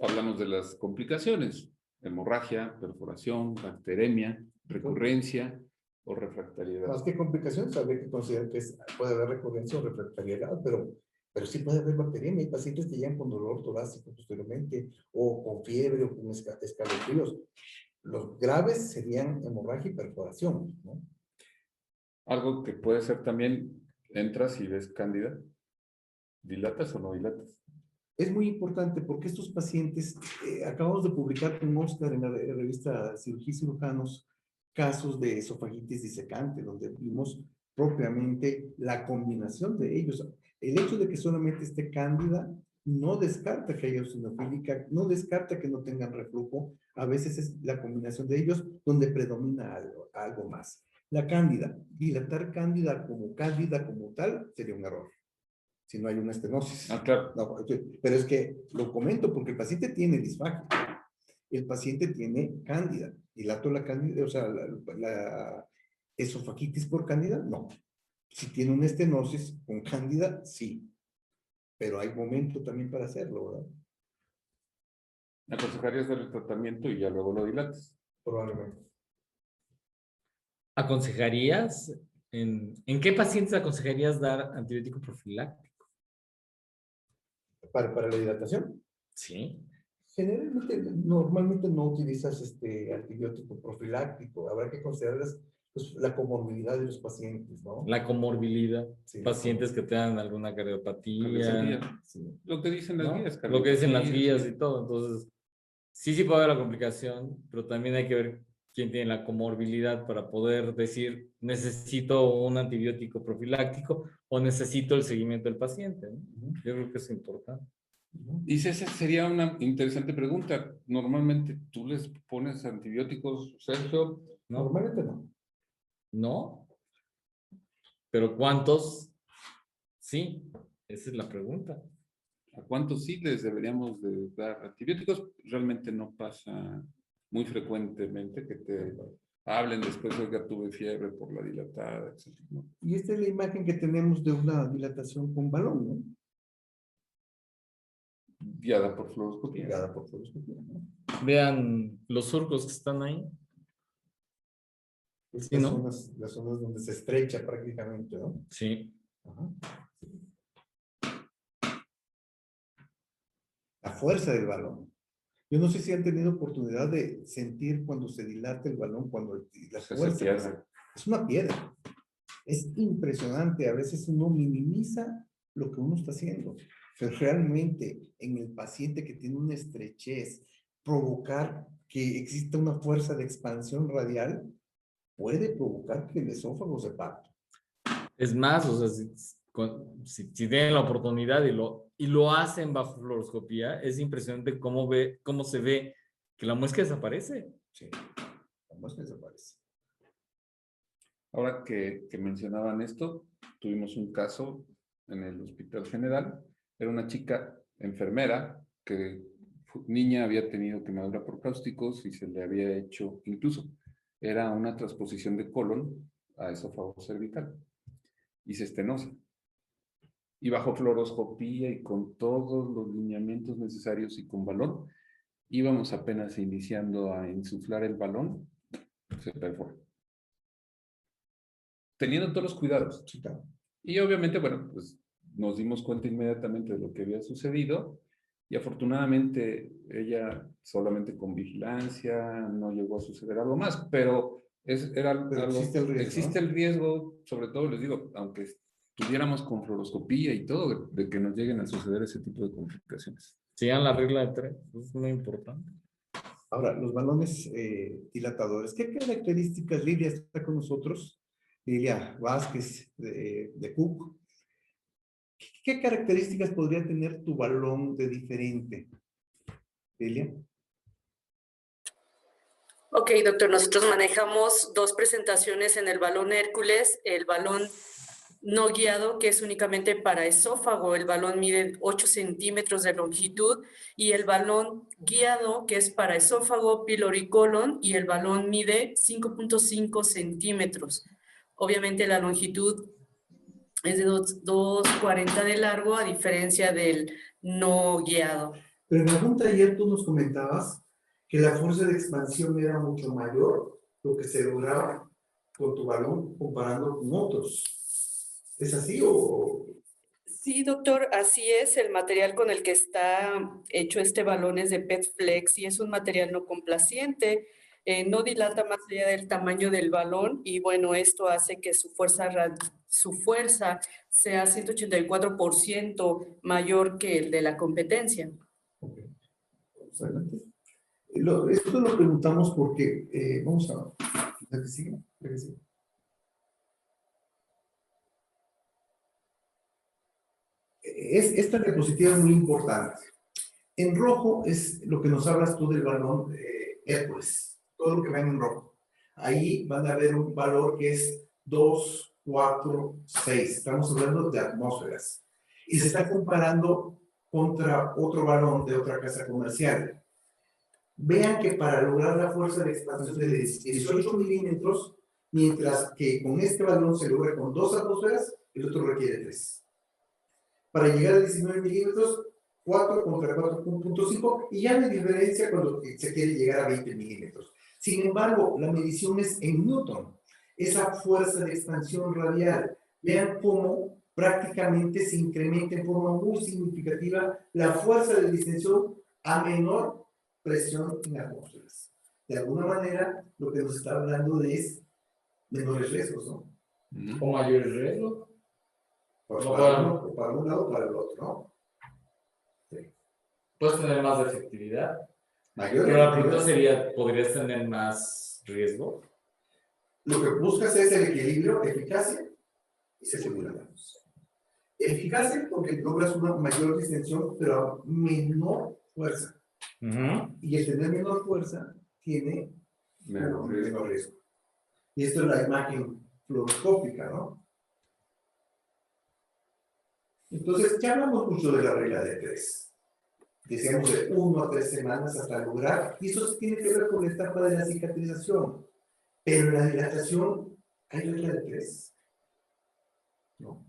hablamos de las complicaciones: hemorragia, perforación, bacteremia, recurrencia o refractariedad. Más que complicaciones, habría que considerar que puede haber recurrencia o refractariedad, pero sí puede haber bacteriemia. Hay pacientes que llegan con dolor torácico posteriormente, o con fiebre, o con escalofríos. Los graves serían hemorragia y perforación, ¿no? Algo que puede ser también, entras y ves cándida, ¿dilatas o no dilatas? Es muy importante porque estos pacientes, acabamos de publicar con Oscar en la revista Cirugía y Cirujanos, casos de esofagitis disecante, donde vimos propiamente la combinación de ellos. El hecho de que solamente esté cándida no descarta que haya eosinofílica, no descarta que no tengan reflujo. A veces es la combinación de ellos donde predomina algo más. La cándida, dilatar cándida como tal, sería un error si no hay una estenosis. Ah, claro. No, pero es que lo comento porque el paciente tiene disfagia, el paciente tiene cándida, dilato la cándida, o sea, la esofagitis por cándida, no. Si tiene una estenosis con cándida, sí, pero hay momento también para hacerlo, ¿verdad? ¿Aconsejarías dar el tratamiento y ya luego lo dilatas? Probablemente. ¿Aconsejarías? ¿En qué pacientes aconsejarías dar antibiótico profiláctico? Para la dilatación. Sí. Generalmente, normalmente no utilizas antibiótico profiláctico. Habrá que considerar pues, la comorbilidad de los pacientes, ¿no? La comorbilidad. Sí, pacientes que tengan alguna cardiopatía. Cardiopatía. sí. Lo que dicen las ¿no? guías. Lo que dicen las cardiopatía, guías sí. y todo. Entonces, sí puede haber la complicación, pero también hay que ver quién tiene la comorbilidad para poder decir, necesito un antibiótico profiláctico o necesito el seguimiento del paciente, ¿no? Yo creo que es importante. Y esa sería una interesante pregunta. Normalmente tú les pones antibióticos, Sergio. ¿No? Normalmente no. ¿No? ¿Pero cuántos? Sí, esa es la pregunta. ¿A cuántos sí les deberíamos de dar antibióticos? Realmente no pasa muy frecuentemente que te hablen después de que tuve fiebre por la dilatada, etc. ¿no? Y esta es la imagen que tenemos de una dilatación con balón, ¿no? Guiada por fluoroscopía. Guiada por fluoroscopía, ¿no? Vean los surcos que están ahí. Estas Sí, ¿no? son las zonas donde se estrecha prácticamente, ¿no? Sí. Ajá. La fuerza del balón. Yo no sé si han tenido oportunidad de sentir cuando se dilata el balón, cuando la Se fuerza. pierde. Es una piedra. Es impresionante. A veces uno minimiza lo que uno está haciendo. Pero realmente en el paciente que tiene una estrechez, provocar que exista una fuerza de expansión radial puede provocar que el esófago se parta. Es más, o sea, si tienen la oportunidad y lo hacen bajo fluoroscopía, es impresionante cómo se ve que la muesca desaparece. Sí, la muesca desaparece. Ahora que mencionaban esto, tuvimos un caso en el Hospital General. Era una chica enfermera que niña había tenido quemadura por cáusticos y se le había hecho, incluso, era una transposición de colon a esófago cervical y se estenosa. Y bajo fluoroscopía y con todos los lineamientos necesarios y con balón, íbamos apenas iniciando a insuflar el balón, se perforó. Teniendo todos los cuidados. Sí, claro. Y obviamente, bueno, pues nos dimos cuenta inmediatamente de lo que había sucedido y afortunadamente ella solamente con vigilancia no llegó a suceder algo más, pero Pero existe el riesgo, existe ¿no? el riesgo, sobre todo les digo, aunque tuviéramos con fluoroscopía y todo, de que nos lleguen a suceder ese tipo de complicaciones. Sigan la regla de 3, es muy importante. Ahora, los balones dilatadores. ¿Qué características? Lilia está con nosotros, Lilia Vázquez de Cook. ¿Qué características podría tener tu balón de diferente? Lilia. Ok, doctor, nosotros manejamos dos presentaciones en el balón Hércules, el balón no guiado, que es únicamente para esófago, el balón mide 8 centímetros de longitud, y el balón guiado, que es para esófago, píloro y colon, y el balón mide 5.5 centímetros. Obviamente la longitud es de 2.40 de largo, a diferencia del no guiado. Pero en algún taller tú nos comentabas que la fuerza de expansión era mucho mayor lo que se lograba con tu balón comparando con otros. ¿Es así o...? Sí, doctor, así es. El material con el que está hecho este balón es de PET Flex y es un material no complaciente. No dilata más allá del tamaño del balón y bueno, esto hace que su fuerza sea 184% mayor que el de la competencia. Okay. Adelante. Esto lo preguntamos porque, vamos a... La que sigue, la que sigue. Esta diapositiva es muy importante. En rojo es lo que nos hablas tú del balón Hércules, todo lo que va en rojo. Ahí van a ver un valor que es 2, 4, 6. Estamos hablando de atmósferas. Y se está comparando contra otro balón de otra casa comercial. Vean que para lograr la fuerza de expansión de 18 milímetros, mientras que con este balón se logra con 2 atmósferas, el otro requiere 3. Para llegar a 19 milímetros, 4 contra 4.5, y ya no hay diferencia cuando se quiere llegar a 20 milímetros. Sin embargo, la medición es en Newton, esa fuerza de expansión radial. Vean cómo prácticamente se incrementa en forma muy significativa la fuerza de distensión a menor presión en atmósferas. De alguna manera, lo que nos está hablando es menores riesgos, ¿no? ¿O mayores riesgos? Pues No, para un lado o para el otro, ¿no? Sí. Puedes tener más efectividad. Mayor Pero la efectividad. pregunta sería, ¿podrías tener más riesgo? Lo que buscas es el equilibrio, eficacia y seguridad. Eficacia porque logras una mayor distensión, pero a menor fuerza. Y el tener menor fuerza tiene menor riesgo. Y esto es la imagen fluoroscópica, ¿no? Entonces, ya hablamos mucho de la regla de 3. Decíamos de 1 a 3 semanas hasta lograr, y eso tiene que ver con la etapa de la cicatrización. Pero en la dilatación, ¿hay regla de 3? No.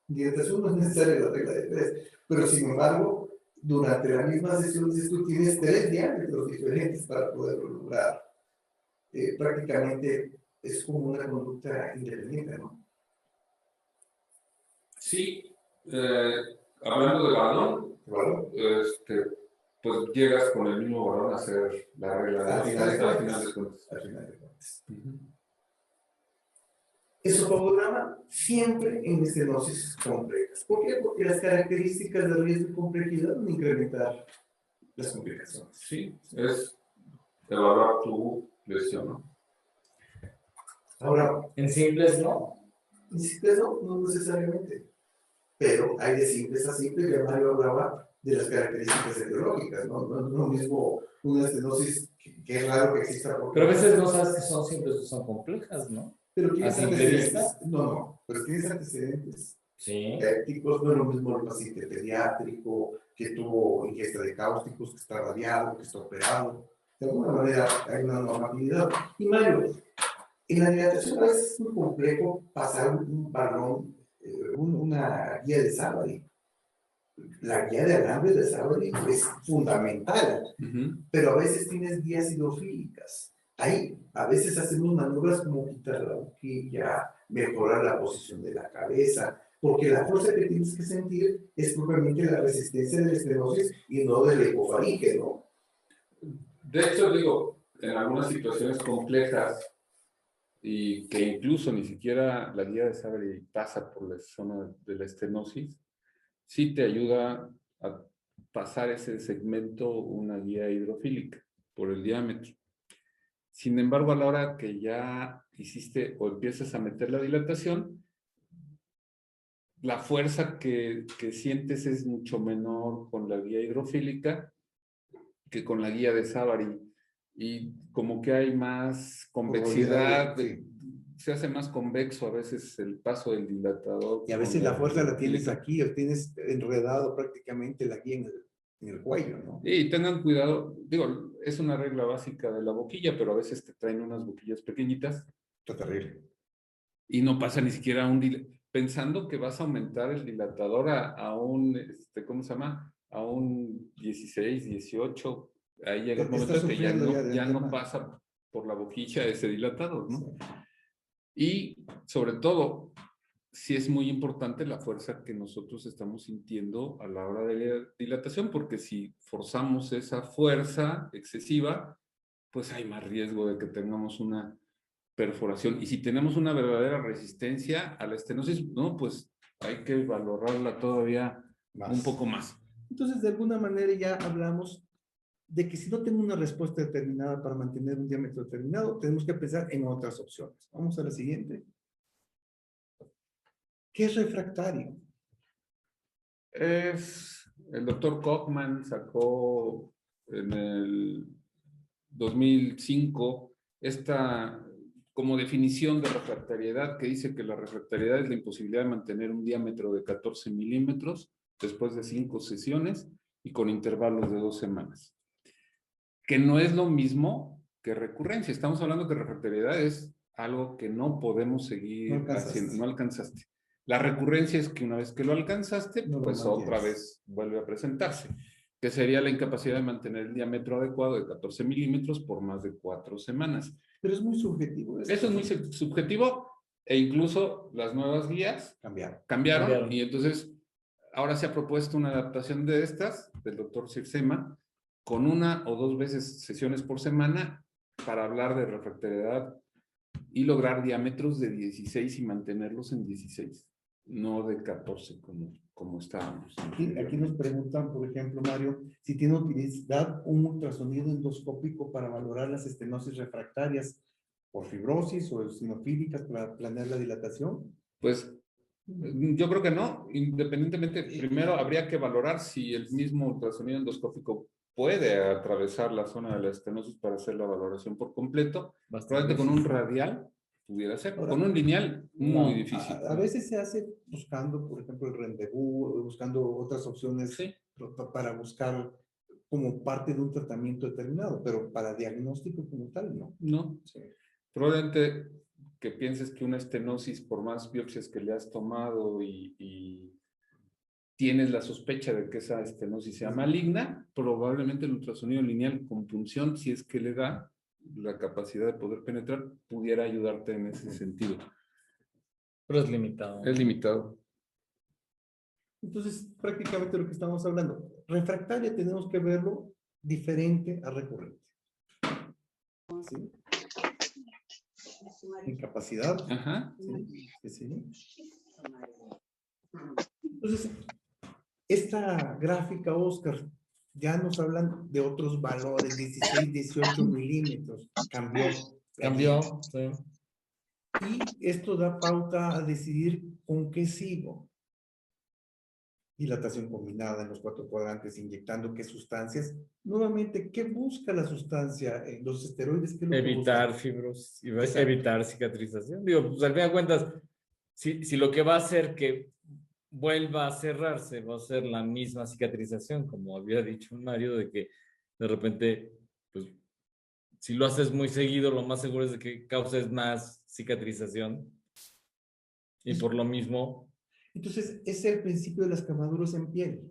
En dilatación no es necesaria la regla de 3, pero sin embargo, durante la misma sesión, si tú tienes 3 diámetros diferentes para poderlo lograr, prácticamente es como una conducta independiente, ¿no? Sí. Hablando de balón, pues llegas con el mismo balón a hacer la regla de Al final de cuentas. Esofagograma siempre en estenosis complejas. ¿Por qué? Porque las características de riesgo y complejidad van a incrementar las complicaciones. Sí, es evaluar tu lesión, ¿no? Ahora, En simples, ¿no? ni siquiera no necesariamente. pero hay de simples a simples, ya Mario hablaba de las características etiológicas, ¿no? No es lo mismo una estenosis que es raro que exista. Pero a veces no sabes que son simples o son complejas, ¿no? Pero tienes ¿A simple antecedentes. vista? No, pero tienes antecedentes. Sí. Pépticos, no es lo mismo el paciente pediátrico que tuvo ingesta de cáusticos, que está radiado, que está operado. De alguna manera hay una normatividad. Y Mario, en la dilatación es muy complejo pasar un balón, una guía de Savary. La guía de alambre de Savary es fundamental, pero a veces tienes guías hidrofílicas. Ahí a veces hacemos maniobras como quitar la boquilla, mejorar la posición de la cabeza, porque la fuerza que tienes que sentir es propiamente la resistencia de la estenosis y no de la hipofaringe, ¿no? De hecho, digo, en algunas situaciones complejas y que incluso ni siquiera la guía de Savary pasa por la zona de la estenosis, sí te ayuda a pasar ese segmento una guía hidrofílica por el diámetro. Sin embargo, a la hora que ya hiciste o empiezas a meter la dilatación, la fuerza que sientes es mucho menor con la guía hidrofílica que con la guía de Savary. Y como que hay más convexidad, se hace más convexo a veces el paso del dilatador. Y a veces la fuerza la tienes aquí, o tienes enredado prácticamente la guía en el cuello, ¿no? Y tengan cuidado, digo, es una regla básica de la boquilla, pero a veces te traen unas boquillas pequeñitas. Está terrible. Y no pasa ni siquiera pensando que vas a aumentar el dilatador a un, ¿cómo se llama? A un 16, 18. Ahí llega el momento que ya no pasa por la boquilla ese dilatador, ¿no? Sí. Y sobre todo, sí es muy importante la fuerza que nosotros estamos sintiendo a la hora de la dilatación, porque si forzamos esa fuerza excesiva, pues hay más riesgo de que tengamos una perforación. Y si tenemos una verdadera resistencia a la estenosis, no, pues hay que valorarla todavía un poco más. Entonces, de alguna manera ya hablamos de que si no tengo una respuesta determinada para mantener un diámetro determinado, tenemos que pensar en otras opciones. Vamos a la siguiente. ¿Qué es refractario? El doctor Kochman sacó en el 2005 esta como definición de refractariedad, que dice que la refractariedad es la imposibilidad de mantener un diámetro de 14 milímetros después de 5 sesiones y con intervalos de 2 semanas. Que no es lo mismo que recurrencia. Estamos hablando que refractariedad es algo que no podemos seguir haciendo, no alcanzaste. La recurrencia es que una vez que lo alcanzaste, pues otra vez vuelve a presentarse, que sería la incapacidad de mantener el diámetro adecuado de 14 milímetros por más de 4 semanas. Pero es muy subjetivo. Eso es muy subjetivo, e incluso las nuevas guías cambiaron. Y entonces ahora se ha propuesto una adaptación de estas, del doctor Sirsema, con 1 o 2 veces sesiones por semana para hablar de refractariedad y lograr diámetros de 16 y mantenerlos en 16, no de 14 como estábamos. Aquí nos preguntan, por ejemplo, Mario, si tiene utilidad un ultrasonido endoscópico para valorar las estenosis refractarias por fibrosis o eosinofílicas para planear la dilatación. Pues yo creo que no, independientemente, primero habría que valorar si el mismo ultrasonido endoscópico puede atravesar la zona de la estenosis para hacer la valoración por completo. Probablemente con un radial pudiera ser, ahora, con un lineal muy difícil. A veces se hace buscando, por ejemplo, el rendezvous, buscando otras opciones para buscar como parte de un tratamiento determinado, pero para diagnóstico como tal, no. No. Sí. Probablemente que pienses que una estenosis, por más biopsias que le has tomado y tienes la sospecha de que esa estenosis sea maligna, probablemente el ultrasonido lineal con punción, si es que le da la capacidad de poder penetrar, pudiera ayudarte en ese sentido. Pero es limitado. Es limitado. Entonces, prácticamente lo que estamos hablando, refractaria tenemos que verlo diferente a recurrente. ¿Sí? Incapacidad. Ajá. Sí. Entonces, esta gráfica, Oscar, ya nos hablan de otros valores, 16, 18 milímetros. Cambió. Sí. Y esto da pauta a decidir con qué sigo. dilatación combinada en los 4 cuadrantes, inyectando qué sustancias. Nuevamente, ¿qué busca la sustancia? Los esteroides, ¿qué es lo que Evitar buscan? fibrosis, Exacto. evitar cicatrización. Digo, pues al fin de cuentas, si lo que va a hacer que vuelva a cerrarse va a ser la misma cicatrización, como había dicho Mario, de que de repente, pues, si lo haces muy seguido, lo más seguro es de que causes más cicatrización. Y por lo mismo, Entonces, es el principio de las quemaduras en piel.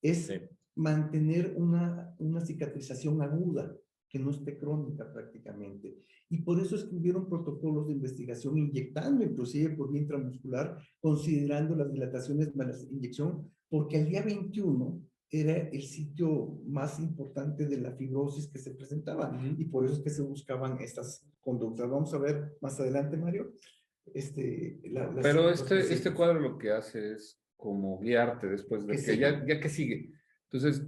Es sí. mantener una cicatrización aguda, que no esté crónica prácticamente. Y por eso escribieron protocolos de investigación inyectando inclusive por vía intramuscular, considerando las dilataciones más la inyección, porque el día 21 era el sitio más importante de la fibrosis que se presentaba, y por eso es que se buscaban estas conductas. Vamos a ver más adelante, Mario. Pero los este principios. cuadro lo que hace es como guiarte después de Que que sigue. ya que sigue. Entonces,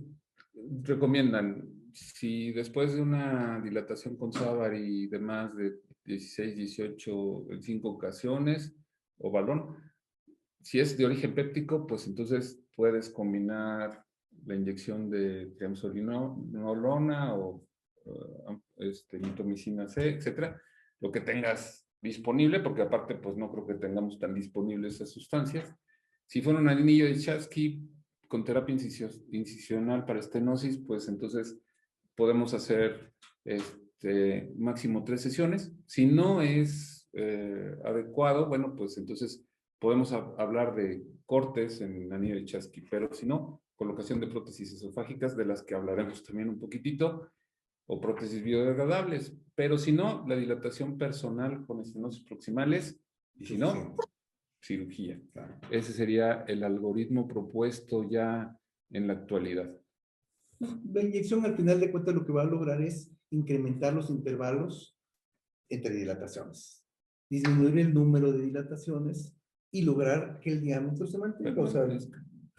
recomiendan, si después de una dilatación con Savary y demás de 16, 18, en 5 ocasiones, o balón, si es de origen péptico, pues entonces puedes combinar la inyección de triamcinolona o mitomicina C, etcétera, lo que tengas disponible, porque aparte, pues no creo que tengamos tan disponibles esas sustancias. Si fuera un anillo de Chasky con terapia incisional para estenosis, pues entonces podemos hacer máximo 3 sesiones. Si no es adecuado, bueno, pues entonces podemos hablar de cortes en anillo de Chasky, pero si no, colocación de prótesis esofágicas, de las que hablaremos también un poquitito, o prótesis biodegradables, pero si no, la dilatación personal con estenosis proximales, y si no, cirugía. Claro. Ese sería el algoritmo propuesto ya en la actualidad. La inyección al final de cuentas lo que va a lograr es incrementar los intervalos entre dilataciones, disminuir el número de dilataciones y lograr que el diámetro se mantenga, o sea,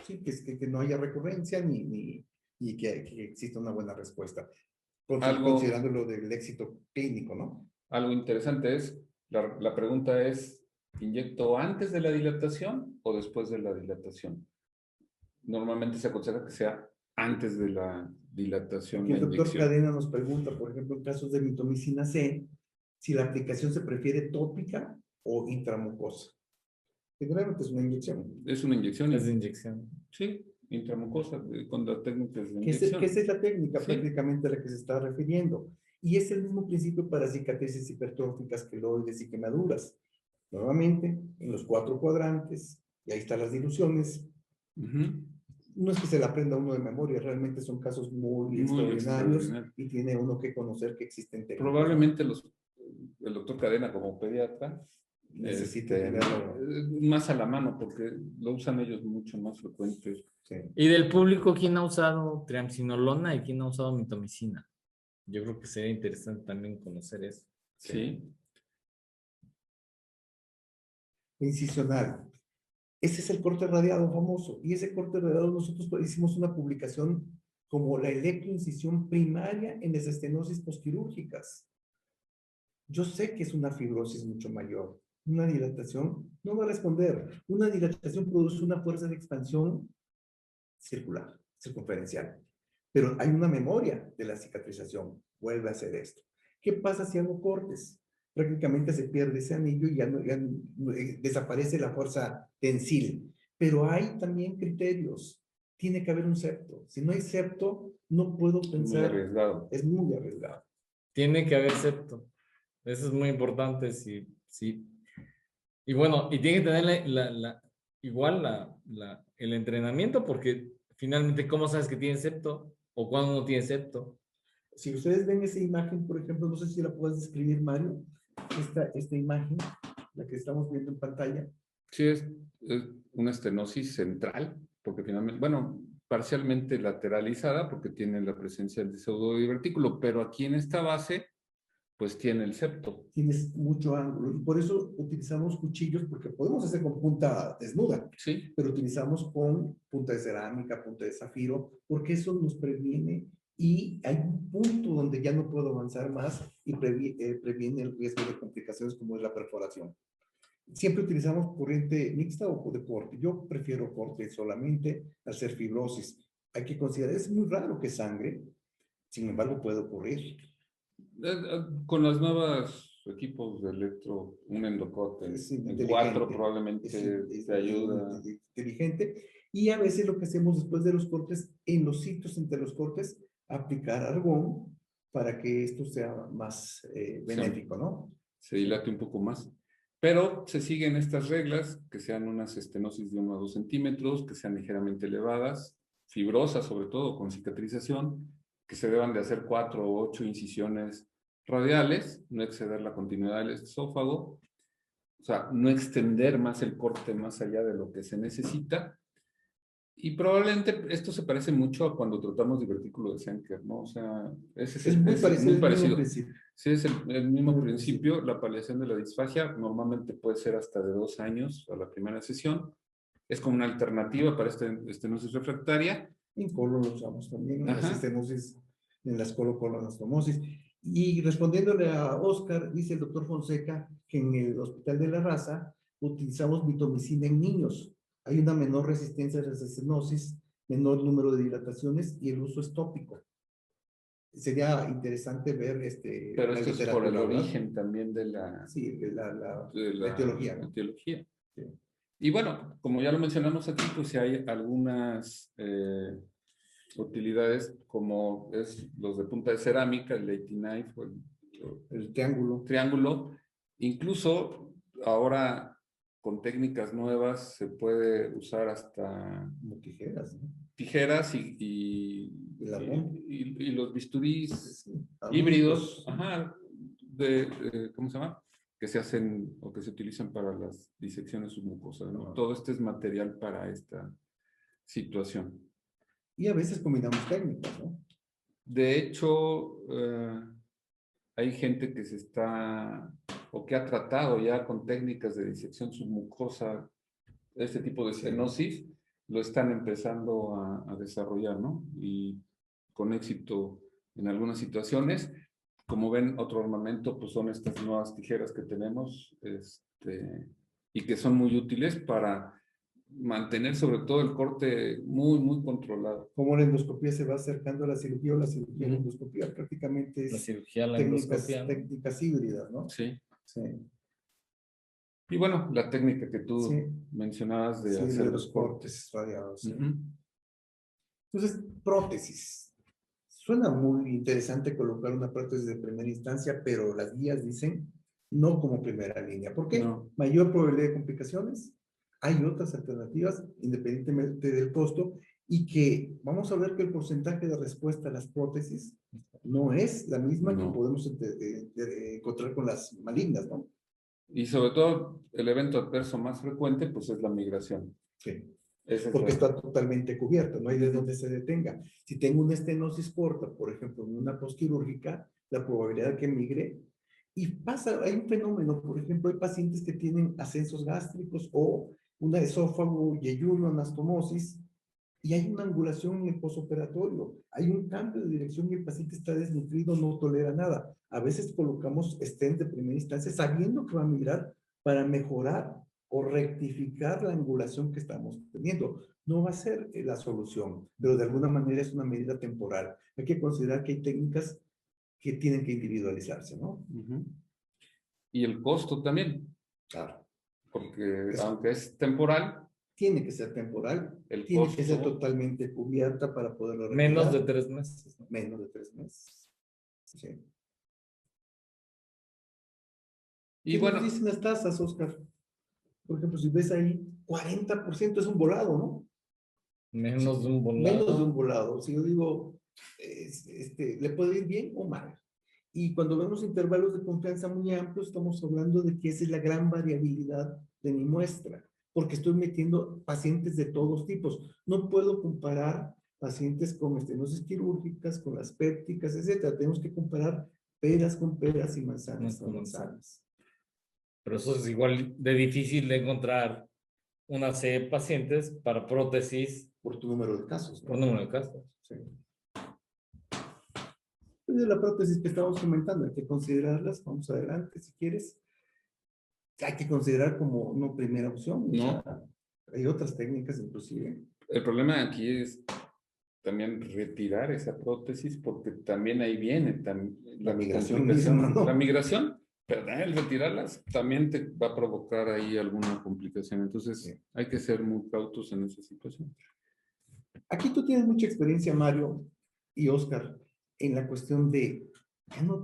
sí, que no haya recurrencia y que exista una buena respuesta, considerando lo del éxito clínico, ¿no? Algo interesante es, la pregunta es, ¿inyecto antes de la dilatación o después de la dilatación? Normalmente se aconseja que sea antes de la dilatación. Aquí el doctor Cadena nos pregunta, por ejemplo, en casos de mitomicina C, si la aplicación se prefiere tópica o intramucosa. Generalmente es una inyección. Es una inyección. Es de inyección. Sí, intramucosa, con las técnicas de Que inyección. esa es la técnica Sí. prácticamente a la que se está refiriendo. Y es el mismo principio para cicatrices hipertróficas, queloides y quemaduras. Nuevamente, en los 4 cuadrantes, y ahí están las diluciones. No es que se la aprenda uno de memoria, realmente son casos muy extraordinarios y tiene uno que conocer que existen técnicas. Probablemente el doctor Cadena como pediatra necesita tenerlo más a la mano porque lo usan ellos mucho más frecuentes. Sí. Y del público, ¿quién ha usado triamcinolona y quién ha usado mitomicina? Yo creo que sería interesante también conocer eso. Sí. Incisional. Ese es el corte radiado famoso. Y ese corte radiado nosotros hicimos una publicación como la electroincisión primaria en las estenosis postquirúrgicas. Yo sé que es una fibrosis mucho mayor. Una dilatación no va a responder. Una dilatación produce una fuerza de expansión circular, circunferencial. Pero hay una memoria de la cicatrización. Vuelve a hacer esto. ¿Qué pasa si hago cortes? Prácticamente se pierde ese anillo y ya desaparece la fuerza tensil. Pero hay también criterios. Tiene que haber un septo. Si no hay septo, no puedo pensar. Es muy arriesgado. Es muy arriesgado. Tiene que haber septo. Eso es muy importante. Sí, sí. Y bueno, y tiene que tener el entrenamiento, porque finalmente, ¿cómo sabes que tiene septo? ¿O cuándo no tiene septo? Si ustedes ven esa imagen, por ejemplo, no sé si la puedes describir, Mario, esta imagen, la que estamos viendo en pantalla. Sí, es una estenosis central, porque finalmente, bueno, parcialmente lateralizada, porque tiene la presencia del pseudodivertículo, pero aquí en esta base, pues tiene el septo. Tienes mucho ángulo, y por eso utilizamos cuchillos, porque podemos hacer con punta desnuda, Sí. pero utilizamos con punta de cerámica, punta de zafiro, porque eso nos previene. Y hay un punto donde ya no puedo avanzar más y previene el riesgo de complicaciones como es la perforación. Siempre utilizamos corriente mixta o de corte. Yo prefiero corte solamente al ser fibrosis. Hay que considerar, es muy raro que sangre, sin embargo puede ocurrir. Con los nuevos equipos de electro, un endocote Es en inteligente. 4 probablemente Es te ayuda. inteligente. Y a veces lo que hacemos después de los cortes, en los sitios entre los cortes, aplicar argón para que esto sea más benéfico, ¿no? Se dilate un poco más. Pero se siguen estas reglas, que sean unas estenosis de 1 a 2 centímetros, que sean ligeramente elevadas, fibrosas sobre todo, con cicatrización, que se deban de hacer 4 o 8 incisiones radiales, no exceder la continuidad del esófago, o sea, no extender más el corte más allá de lo que se necesita. Y probablemente esto se parece mucho a cuando tratamos divertículo de Senker, ¿no? O sea, Es muy parecido. muy parecido. Principio. Sí, es el mismo Muy principio. La paliación de la disfagia normalmente puede ser hasta de 2 años a la primera sesión. Es como una alternativa para esta estenosis refractaria. En colon lo usamos también, en las Ajá. estenosis, en las colocolonostomosis. Y respondiéndole a Oscar, dice el doctor Fonseca que en el Hospital de la Raza utilizamos mitomicina en niños. Hay una menor resistencia a las estenosis, menor número de dilataciones y el uso es tópico. Sería interesante ver Pero la esto es por el literatura, ¿verdad? origen también de la, Sí, de la la etiología, ¿no? etiología. Sí. Y bueno, como ya lo mencionamos aquí, pues sí hay algunas utilidades como es los de punta de cerámica, el lady knife o El triángulo. triángulo. Incluso ahora con técnicas nuevas se puede usar hasta Como tijeras, ¿no? tijeras y El argón. y los bisturís Sí, híbridos, armónicos. ajá, ¿cómo se llama? Que se hacen o que se utilizan para las disecciones submucosas, ¿no? Ajá. Todo este es material para esta situación. Y a veces combinamos técnicas, ¿no? De hecho, hay gente que se está o que ha tratado ya con técnicas de disección submucosa este tipo de estenosis, lo están empezando a desarrollar, ¿no? Y con éxito en algunas situaciones. Como ven, otro armamento, pues son estas nuevas tijeras que tenemos, y que son muy útiles para mantener sobre todo el corte muy, muy controlado. Como la endoscopía se va acercando a la cirugía o la cirugía a la Ujú. endoscopía, prácticamente La es cirugía, la técnicas, endoscopia, ¿no? técnicas híbridas, ¿no? Sí. Sí. Y bueno, la técnica que tú Sí. mencionabas de Sí, hacer de los cortes. radiados. Sí. Ujú. Entonces, prótesis. Suena muy interesante colocar una prótesis de primera instancia, pero las guías dicen no como primera línea. ¿Por qué? No. Mayor probabilidad de complicaciones. Hay otras alternativas, independientemente del costo, y que vamos a ver que el porcentaje de respuesta a las prótesis no es la misma No. que podemos encontrar con las malignas, ¿no? Y sobre todo, el evento adverso más frecuente, pues es la migración. Sí. Ese es Porque el- está totalmente cubierto, no hay de dónde se detenga. Si tengo una estenosis corta, por ejemplo, en una postquirúrgica, la probabilidad de que migre, y pasa, hay un fenómeno, por ejemplo, hay pacientes que tienen ascensos gástricos o una esófago yeyuno, anastomosis, y hay una angulación en el posoperatorio, hay un cambio de dirección y el paciente está desnutrido, no tolera nada. A veces colocamos stent de primera instancia sabiendo que va a migrar para mejorar o rectificar la angulación que estamos teniendo. No va a ser la solución, pero de alguna manera es una medida temporal. Hay que considerar que hay técnicas que tienen que individualizarse, ¿no? Ujú. Y el costo también, Claro. porque Es- aunque es temporal, Tiene que ser temporal, el tiene que ser costo, totalmente cubierta para poderlo Menos de retirar. 3 meses, ¿no? Menos de 3 meses. Sí. y ¿Qué bueno, nos dicen las tasas, Oscar? Por ejemplo, si ves ahí, 40% es un volado, ¿no? Menos de un Menos de un volado. volado. Si yo digo, le puede ir bien o mal. Y cuando vemos intervalos de confianza muy amplios, estamos hablando de que esa es la gran variabilidad de mi muestra, porque estoy metiendo pacientes de todos tipos. No puedo comparar pacientes con estenosis quirúrgicas, con las pépticas, etcétera. Tenemos que comparar peras con peras y manzanas con manzanas. Pero eso es igual de difícil de encontrar una serie de pacientes para prótesis Por tu número de casos, ¿no? por número de casos. Sí. Entonces, la prótesis que estamos comentando, hay que considerarlas. Vamos adelante, si quieres. hay que considerar como no primera opción. O No. sea, hay otras técnicas inclusive. El problema aquí es también retirar esa prótesis, porque también ahí viene La migración complicación. misma, ¿no? La migración, pero el retirarlas también te va a provocar ahí alguna complicación. Entonces, Sí. hay que ser muy cautos en esa situación. Aquí tú tienes mucha experiencia, Mario y Oscar, en la cuestión de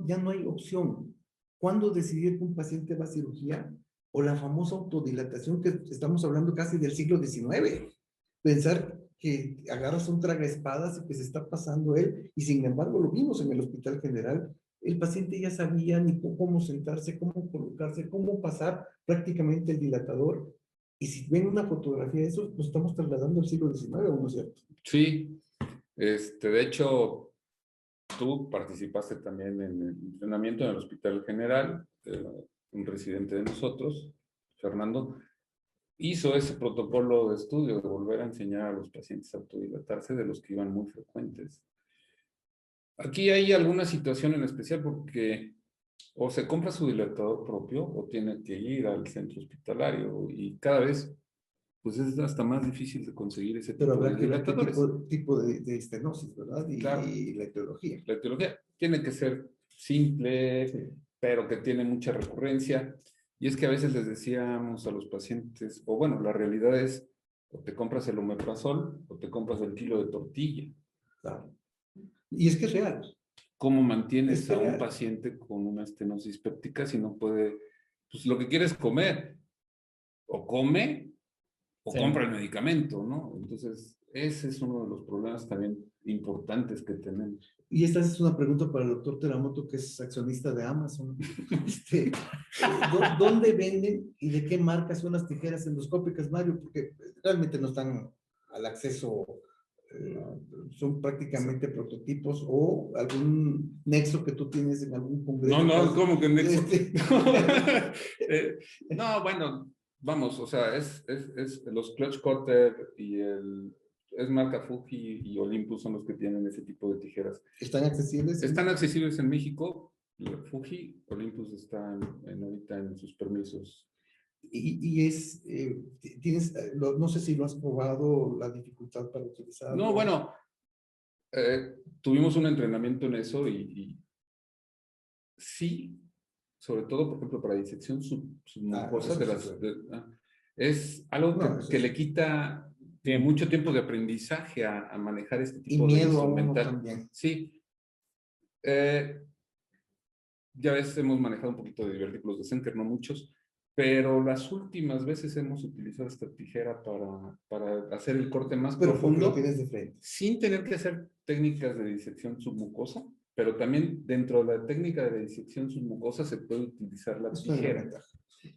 ya no hay opción. ¿Cuándo decidir que un paciente va a cirugía? O la famosa autodilatación que estamos hablando casi del siglo XIX. Pensar que agarras un tragaespadas y que se está pasando él, y sin embargo lo vimos en el Hospital General, el paciente ya sabía ni cómo sentarse, cómo colocarse, cómo pasar prácticamente el dilatador. Y si ven una fotografía de eso, nos estamos trasladando al siglo XIX, ¿no es cierto? Sí, de hecho, tú participaste también en el entrenamiento en el Hospital General, un residente de nosotros, Fernando, hizo ese protocolo de estudio de volver a enseñar a los pacientes a autodilatarse, de los que iban muy frecuentes. Aquí hay alguna situación en especial porque o se compra su dilatador propio o tiene que ir al centro hospitalario, y cada vez pues es hasta más difícil de conseguir ese Pero tipo de habrá que ver qué dilatadores. tipo de estenosis, ¿verdad? Claro. Y la etiología. La etiología tiene que ser simple, Sí. pero que tiene mucha recurrencia. Y es que a veces les decíamos a los pacientes, o bueno, la realidad es, o te compras el omeprazol o te compras el kilo de tortilla. Claro. Y es que es real. ¿Cómo Es mantienes que a un real. paciente con una estenosis péptica si no puede, pues lo que quiere es comer? O come o Sí. compra el medicamento, ¿no? Entonces, ese es uno de los problemas también importantes que tenemos. Y esta es una pregunta para el doctor Teramoto, que es accionista de Amazon. ¿Dónde venden y de qué marca son las tijeras endoscópicas, Mario? Porque realmente no están al acceso, son prácticamente prototipos o algún nexo que tú tienes en algún congreso. No, ¿cómo que nexo? Este- No, bueno, vamos, o sea, es los Clutch Cutter es marca Fuji y Olympus son los que tienen ese tipo de tijeras. ¿Están accesibles? Están accesibles en México. Fuji, Olympus están ahorita en sus permisos. Tienes, no sé si lo has probado, la dificultad para utilizarlo. No, bueno, tuvimos un entrenamiento en eso y sí, sobre todo, por ejemplo, para disección submucosa es algo que le quita mucho tiempo de aprendizaje a manejar este tipo de miedo a uno instrumental. también. Sí. Ya ves, hemos manejado un poquito de divertículos de Senker, no muchos, pero las últimas veces hemos utilizado esta tijera para hacer el corte más profundo, lo tienes de frente, sin tener que hacer técnicas de disección submucosa, pero también dentro de la técnica de la disección submucosa se puede utilizar la es una tijera. ventaja.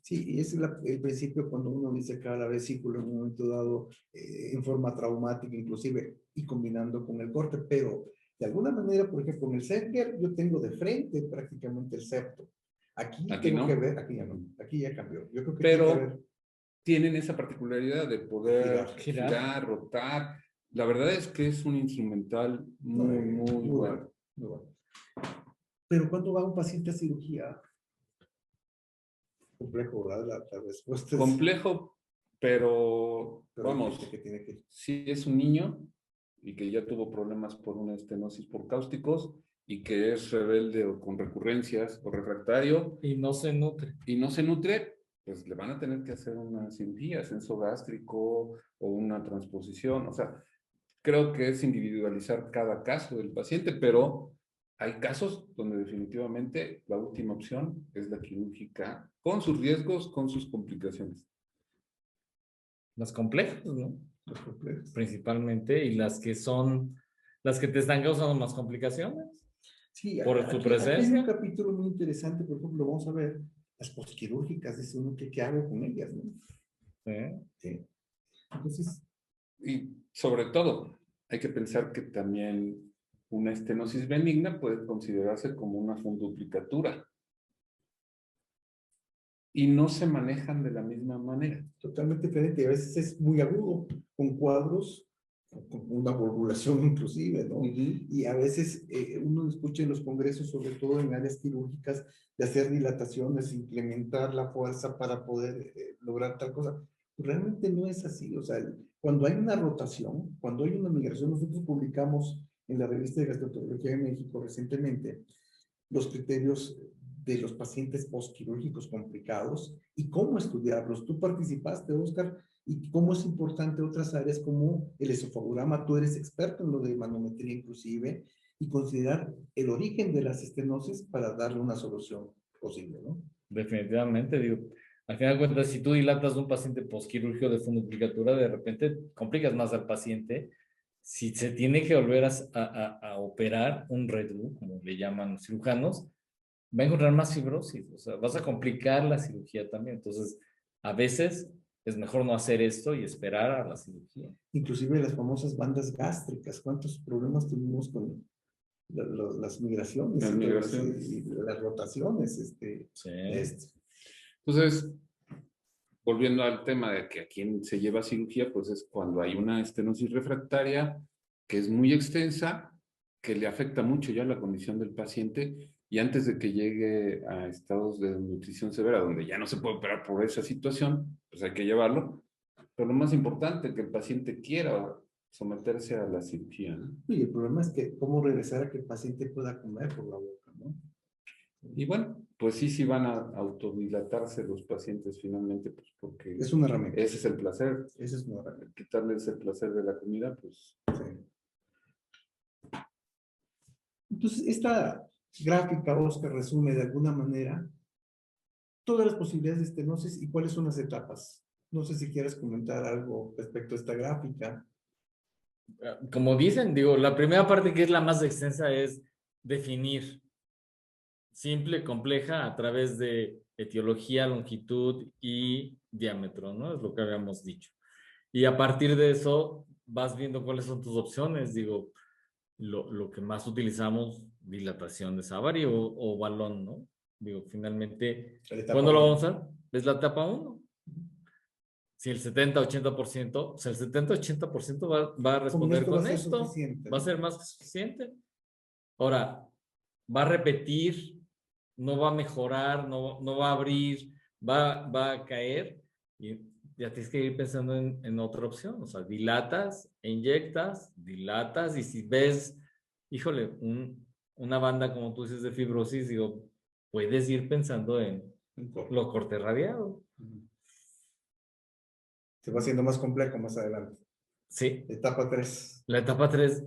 Sí, y es el principio cuando uno diseca la vesícula en un momento dado en forma traumática inclusive y combinando con el corte, pero de alguna manera, por ejemplo, con el Senker yo tengo de frente prácticamente el septo. Aquí tengo no. que ver, aquí ya no, aquí ya cambió. Yo creo que pero tiene que ver, tienen esa particularidad de poder girar, rotar. La verdad es que es un instrumental muy bueno. muy bueno. Pero cuando va un paciente a cirugía, complejo, ¿verdad? La respuesta es complejo, pero vamos, que tiene que... si es un niño y que ya tuvo problemas por una estenosis por cáusticos y que es rebelde o con recurrencias o refractario Y no se nutre. pues le van a tener que hacer una cirugía, censo gástrico o una transposición. O sea, creo que es individualizar cada caso del paciente, pero hay casos donde definitivamente la última opción es la quirúrgica, con sus riesgos, con sus complicaciones. Las complejas, ¿no? Los complejos. Principalmente, y las que te están causando más complicaciones. Sí, por tu presencia. Hay un capítulo muy interesante, por ejemplo, vamos a ver las posquirúrgicas, dice uno, ¿qué hago con ellas? ¿No? Sí. Entonces, Y sobre todo, hay que pensar que también una estenosis benigna puede considerarse como una funduplicatura. Y no se manejan de la misma manera. totalmente diferente. A veces es muy agudo, con cuadros con una valvulación inclusive, ¿no? Ujú. Y a veces uno escucha en los congresos, sobre todo en áreas quirúrgicas, de hacer dilataciones, implementar la fuerza para poder lograr tal cosa. Realmente no es así. O sea, cuando hay una rotación, cuando hay una migración, nosotros publicamos en la revista de Gastroenterología de México recientemente los criterios de los pacientes postquirúrgicos complicados y cómo estudiarlos. Tú participaste, Oscar, y cómo es importante otras áreas como el esofagograma. Tú eres experto en lo de manometría inclusive, y considerar el origen de las estenosis para darle una solución posible, ¿no? Definitivamente, digo, al final de cuentas, si tú dilatas un paciente posquirúrgico de fundoplicatura, de repente complicas más al paciente. Si se tiene que volver a operar un redo, como le llaman los cirujanos, va a encontrar más fibrosis, o sea, vas a complicar la cirugía también. Entonces, a veces es mejor no hacer esto y esperar a la cirugía. Inclusive las famosas bandas gástricas. ¿Cuántos problemas tuvimos con las migraciones? Las migraciones. Y las rotaciones. Sí. Entonces, volviendo al tema de que a quien se lleva a cirugía, pues es cuando hay una estenosis refractaria que es muy extensa, que le afecta mucho ya la condición del paciente, y antes de que llegue a estados de nutrición severa, donde ya no se puede operar por esa situación, pues hay que llevarlo. Pero lo más importante, que el paciente quiera someterse a la cirugía, ¿no? Y el problema es que cómo regresar a que el paciente pueda comer por la boca, ¿no? Y bueno, pues sí van a autodilatarse los pacientes finalmente, pues porque Es una herramienta. ese es el placer. Esa es una herramienta. Quitarles el placer de la comida, pues. Sí. Entonces, esta gráfica, Oscar, resume de alguna manera todas las posibilidades de estenosis y cuáles son las etapas. No sé si quieres comentar algo respecto a esta gráfica. Como dicen, digo, la primera parte, que es la más extensa, es definir simple, compleja, a través de etiología, longitud y diámetro, ¿no? Es lo que habíamos dicho. Y a partir de eso vas viendo cuáles son tus opciones. Digo, lo que más utilizamos, dilatación de Savary o balón, ¿no? Digo, finalmente, ¿cuándo lo vamos a usar? Es la etapa 1. Si el 70-80%, o sea, el 70-80% va a responder con esto, va a ser más que suficiente. Ahora, va a repetir, no va a mejorar, no va a abrir, va a caer, y ya tienes que ir pensando en otra opción. O sea, dilatas, inyectas, dilatas, y si ves, híjole, una banda, como tú dices, de fibrosis, digo, puedes ir pensando en lo corte radiado. Se va haciendo más complejo más adelante. Sí. Etapa 3. La etapa 3,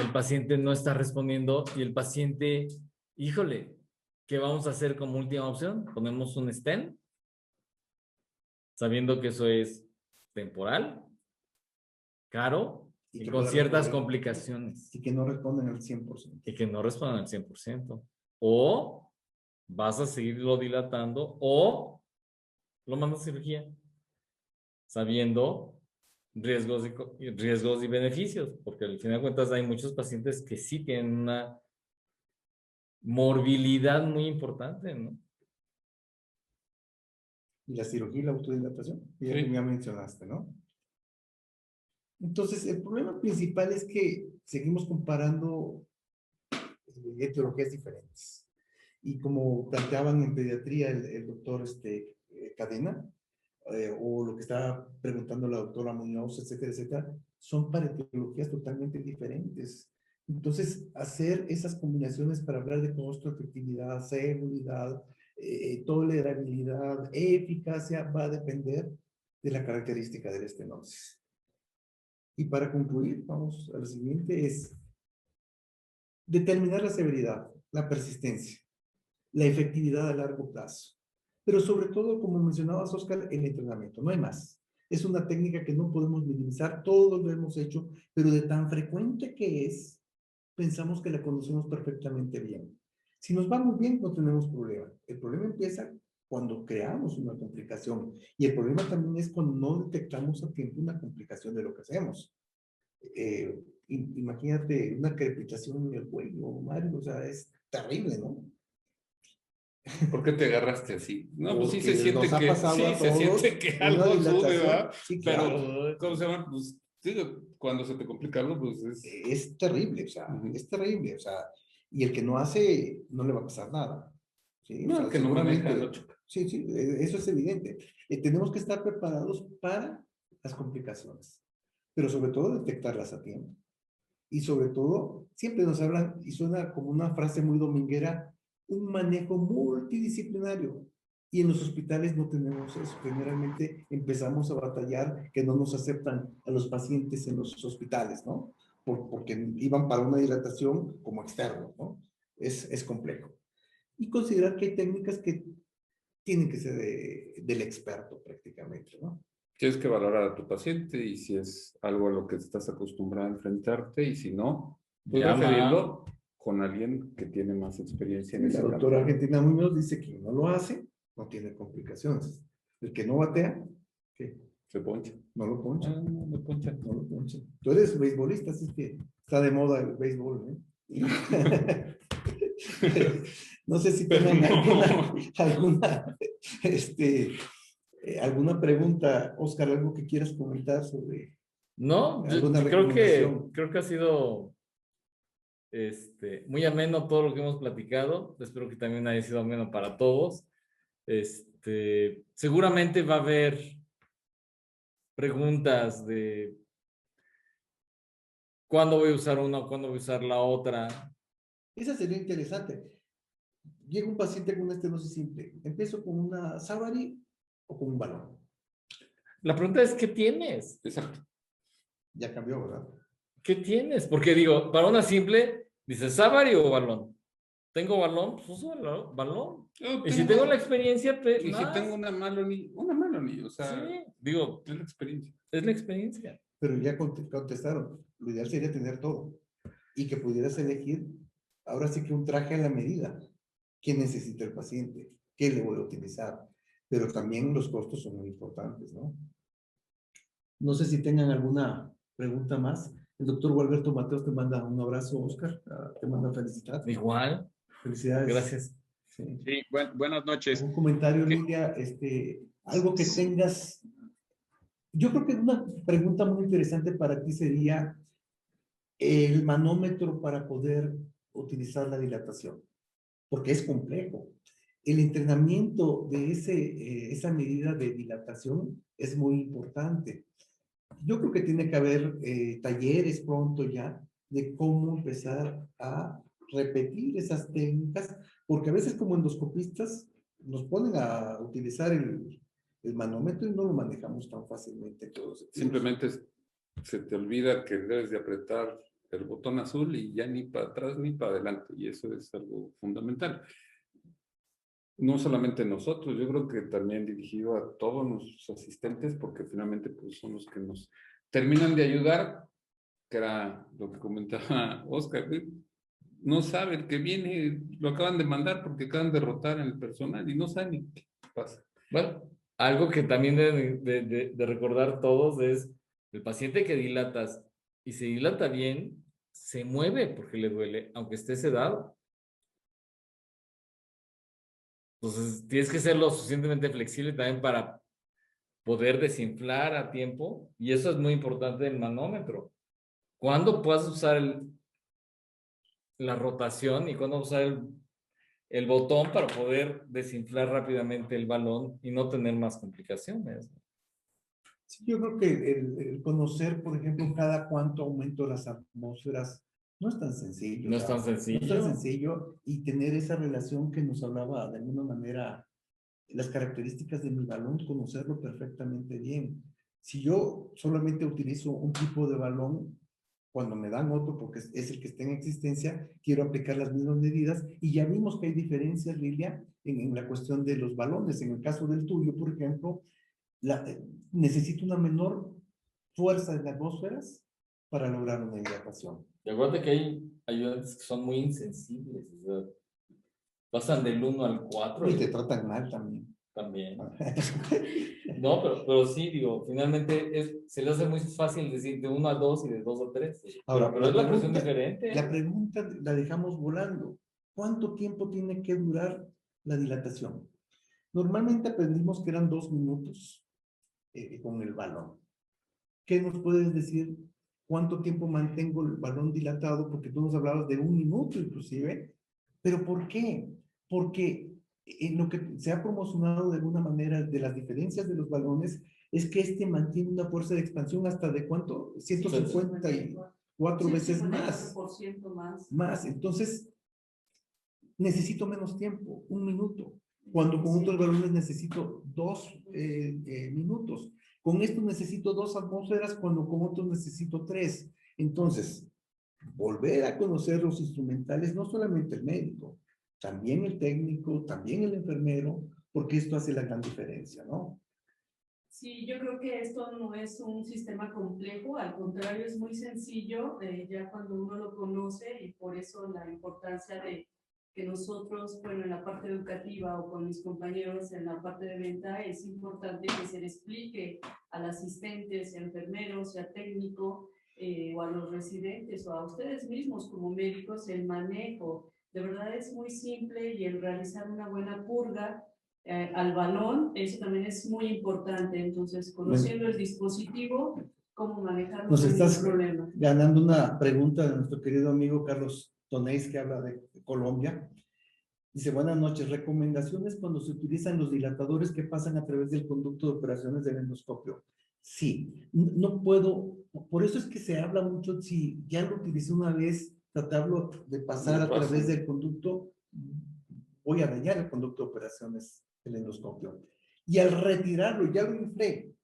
el paciente no está respondiendo y el paciente, híjole, ¿qué vamos a hacer como última opción? Ponemos un stent, sabiendo que eso es temporal, caro y con ciertas complicaciones. Y que no responden al 100%. Y que no respondan al 100%. O vas a seguirlo dilatando o lo mandas a cirugía, sabiendo riesgos y beneficios, porque al final de cuentas hay muchos pacientes que sí tienen una morbilidad muy importante, ¿no? Y la cirugía y la autodilatación, que ya mencionaste, ¿no? Entonces, el problema principal es que seguimos comparando etiologías diferentes. Y como planteaban en pediatría el doctor Cadena, o lo que estaba preguntando la doctora Muñoz, etcétera, etcétera, son para etiologías totalmente diferentes. Entonces, hacer esas combinaciones para hablar de costo, efectividad, seguridad, tolerabilidad, eficacia, va a depender de la característica de la estenosis. Y para concluir, vamos a lo siguiente, es determinar la severidad, la persistencia, la efectividad a largo plazo. Pero sobre todo, como mencionabas, Oscar, el entrenamiento, no hay más. Es una técnica que no podemos minimizar, todos lo hemos hecho, pero de tan frecuente que es, pensamos que la conocemos perfectamente bien. Si nos va muy bien, no tenemos problema. El problema empieza cuando creamos una complicación. Y el problema también es cuando no detectamos a tiempo una complicación de lo que hacemos. Imagínate una crepitación en el cuello, Mario, o sea, es terrible, ¿no? ¿Por qué te agarraste así? No, pues sí se Porque siente nos ha que, pasado sí, a se todos siente que una algo sube, dilatación. ¿verdad? Sí, claro. Pero, ¿cómo se llama? Pues Digo, cuando se te complica algo, pues es... Es terrible, o sea, es terrible, o sea, y el que no hace, no le va a pasar nada. ¿Sí? O No, sea, el que no maneja, no seguramente, choca. sí, sí, eso es evidente. Tenemos que estar preparados para las complicaciones, pero sobre todo detectarlas a tiempo. Y sobre todo, siempre nos hablan, y suena como una frase muy dominguera, un manejo multidisciplinario. Y en los hospitales no tenemos eso. Generalmente empezamos a batallar que no nos aceptan a los pacientes en los hospitales, ¿no? Porque iban para una dilatación como externo, ¿no? Es complejo. Y considerar que hay técnicas que tienen que ser del experto prácticamente, ¿no? Tienes que valorar a tu paciente y si es algo a lo que estás acostumbrado a enfrentarte y si no, pues Llama. referirlo con alguien que tiene más experiencia en La ese campo. doctora Argentina Muñoz dice que no lo hace, no tiene complicaciones. El que no batea, ¿qué? Se poncha. No lo poncha. Ah, no, no poncha. No lo poncha. Tú eres beisbolista, así es que está de moda el béisbol, ¿eh? No sé si Pero tengan no. alguna pregunta, Oscar, algo que quieras comentar sobre No, alguna yo recomendación. creo que ha sido muy ameno todo lo que hemos platicado. Espero que también haya sido ameno para todos. Seguramente va a haber preguntas de cuándo voy a usar una, cuándo voy a usar la otra. Esa sería interesante. Llega un paciente con una estenosis simple. ¿Empiezo con una Savary o con un balón? La pregunta es, ¿qué tienes? Exacto. Ya cambió, ¿verdad? ¿Qué tienes? Porque digo, para una simple, dices, ¿Savary o balón? ¿Tengo balón? Pues uso balón. Yo Y si tengo la tengo, experiencia, y si más. tengo una Maloney, o sea, Sí, digo, es la experiencia. es la experiencia. Pero ya contestaron. Lo ideal sería tener todo y que pudieras elegir, ahora sí que un traje a la medida. ¿Qué necesita el paciente? ¿Qué le voy a utilizar? Pero también los costos son muy importantes, ¿no? No sé si tengan alguna pregunta más. El doctor Gualberto Mateos te manda un abrazo, Oscar. Te manda felicitar. Igual, Felicidades. gracias. Sí. Sí, buenas noches. ¿Algún comentario, ¿Qué? Lidia? Algo que tengas. Yo creo que una pregunta muy interesante para ti sería el manómetro para poder utilizar la dilatación, porque es complejo. El entrenamiento de esa medida de dilatación es muy importante. Yo creo que tiene que haber talleres pronto ya de cómo empezar a repetir esas técnicas, porque a veces como endoscopistas nos ponen a utilizar el manómetro y no lo manejamos tan fácilmente todos. Simplemente se te olvida que debes de apretar el botón azul y ya ni para atrás ni para adelante. Y eso es algo fundamental. No solamente nosotros, yo creo que también dirigido a todos nuestros asistentes, porque finalmente pues, son los que nos terminan de ayudar, que era lo que comentaba Oscar. No saben que viene, lo acaban de mandar porque acaban de rotar en el personal y no saben qué pasa. Bueno, algo que también de recordar todos es el paciente que dilatas y se dilata bien, se mueve porque le duele, aunque esté sedado. Entonces, tienes que ser lo suficientemente flexible también para poder desinflar a tiempo, y eso es muy importante del manómetro. ¿Cuándo puedes usar la rotación y cuándo usar el botón para poder desinflar rápidamente el balón y no tener más complicaciones? Sí, yo creo que el conocer, por ejemplo, cada cuánto aumento las atmósferas no es tan sencillo. No es tan No es tan sencillo. sencillo y tener esa relación que nos hablaba de alguna manera, las características de mi balón, conocerlo perfectamente bien. Si yo solamente utilizo un tipo de balón, cuando me dan otro, porque es el que está en existencia, quiero aplicar las mismas medidas y ya vimos que hay diferencias, Lilia, en la cuestión de los balones. En el caso del tuyo, por ejemplo, necesito una menor fuerza en atmósferas para lograr una hidratación. Y acuérdate que hay ayudantes que son muy insensibles, o sea, pasan del 1 al 4 Y te tratan mal también. también. No, pero sí, digo, finalmente se le hace muy fácil decir de 1 a 2 y de 2 a 3. Ahora, pero es la presión diferente. La pregunta la dejamos volando. ¿Cuánto tiempo tiene que durar la dilatación? Normalmente aprendimos que eran 2 minutos con el balón. ¿qué nos puedes decir? ¿Cuánto tiempo mantengo el balón dilatado? Porque tú nos hablabas de 1 minuto inclusive. ¿Pero por qué? Porque en lo que se ha promocionado de alguna manera de las diferencias de los balones es que este mantiene una fuerza de expansión hasta de ¿cuánto? 154 veces más. Más. Entonces, necesito menos tiempo, 1 minuto. Cuando con otros balones necesito 2 minutos. Con esto necesito 2 atmósferas, cuando con otros necesito 3. Entonces, volver a conocer los instrumentales, no solamente el médico, también el técnico, también el enfermero, porque esto hace la gran diferencia, ¿no? Sí, yo creo que esto no es un sistema complejo, al contrario, es muy sencillo, ya cuando uno lo conoce, y por eso la importancia de que nosotros, bueno, en la parte educativa o con mis compañeros en la parte de venta, es importante que se le explique al asistente, sea enfermero, sea técnico, o a los residentes o a ustedes mismos como médicos el manejo. De verdad es muy simple y el realizar una buena purga al balón, eso también es muy importante. Entonces, conociendo el dispositivo, cómo manejarlo Nos sin estás ningún problema. ganando una pregunta de nuestro querido amigo Carlos Tonéis, que habla de Colombia. Dice, buenas noches, recomendaciones cuando se utilizan los dilatadores que pasan a través del conducto de operaciones del endoscopio. Sí, no puedo, por eso es que se habla mucho, si ya lo utilicé una vez, tratarlo de pasar a través del conducto, voy a dañar el conducto de operaciones del endoscopio. Y al retirarlo, ya lo inflé.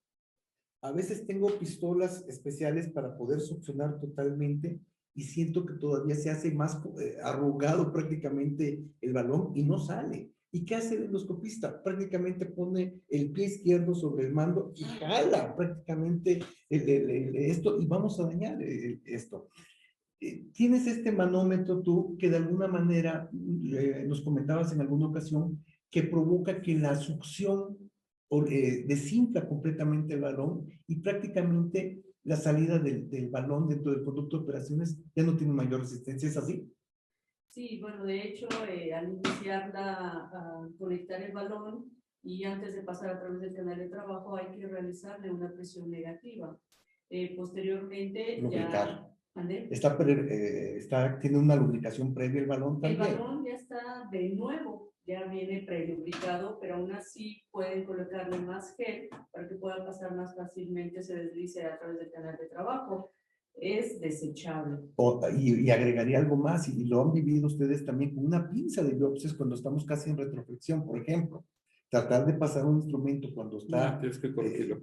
A veces tengo pistolas especiales para poder succionar totalmente y siento que todavía se hace más arrugado prácticamente el balón y no sale. ¿Y qué hace el endoscopista? Prácticamente pone el pie izquierdo sobre el mando y jala prácticamente esto y vamos a dañar esto. Tienes este manómetro tú que de alguna manera nos comentabas en alguna ocasión que provoca que la succión desinfla completamente el balón y prácticamente la salida del balón dentro del conducto de operaciones ya no tiene mayor resistencia. ¿Es así? Sí, bueno, de hecho, al iniciar a conectar el balón y antes de pasar a través del canal de trabajo hay que realizarle una presión negativa. Posteriormente Lubricar. ya... Tiene una lubricación previa el balón también. El balón ya está de nuevo, ya viene prelubricado, pero aún así pueden colocarle más gel para que pueda pasar más fácilmente, se deslice a través del canal de trabajo. Es desechable. Y agregaría algo más, y lo han vivido ustedes también con una pinza de biopsias cuando estamos casi en retroflexión, por ejemplo. Tratar de pasar un instrumento cuando está... tienes que corregirlo.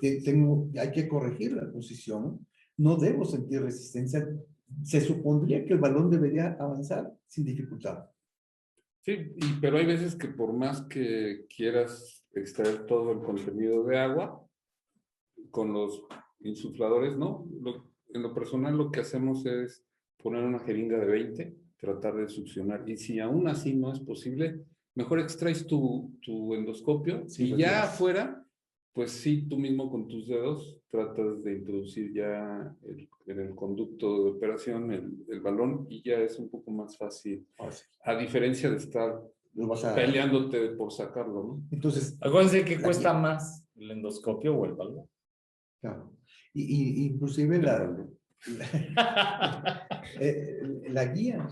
Hay que corregir la posición. No debo sentir resistencia. Se supondría que el balón debería avanzar sin dificultad. Sí, pero hay veces que por más que quieras extraer todo el contenido de agua, con los insufladores, ¿no? En lo personal lo que hacemos es poner una jeringa de 20, tratar de succionar, y si aún así no es posible, mejor extraes tu endoscopio y ya afuera, pues sí, tú mismo con tus dedos tratas de introducir ya en el conducto de operación el balón y ya es un poco más fácil, a diferencia de estar peleándote por sacarlo, ¿no? Entonces, acuérdense que cuesta más el endoscopio o el balón. Claro. Inclusive la guía,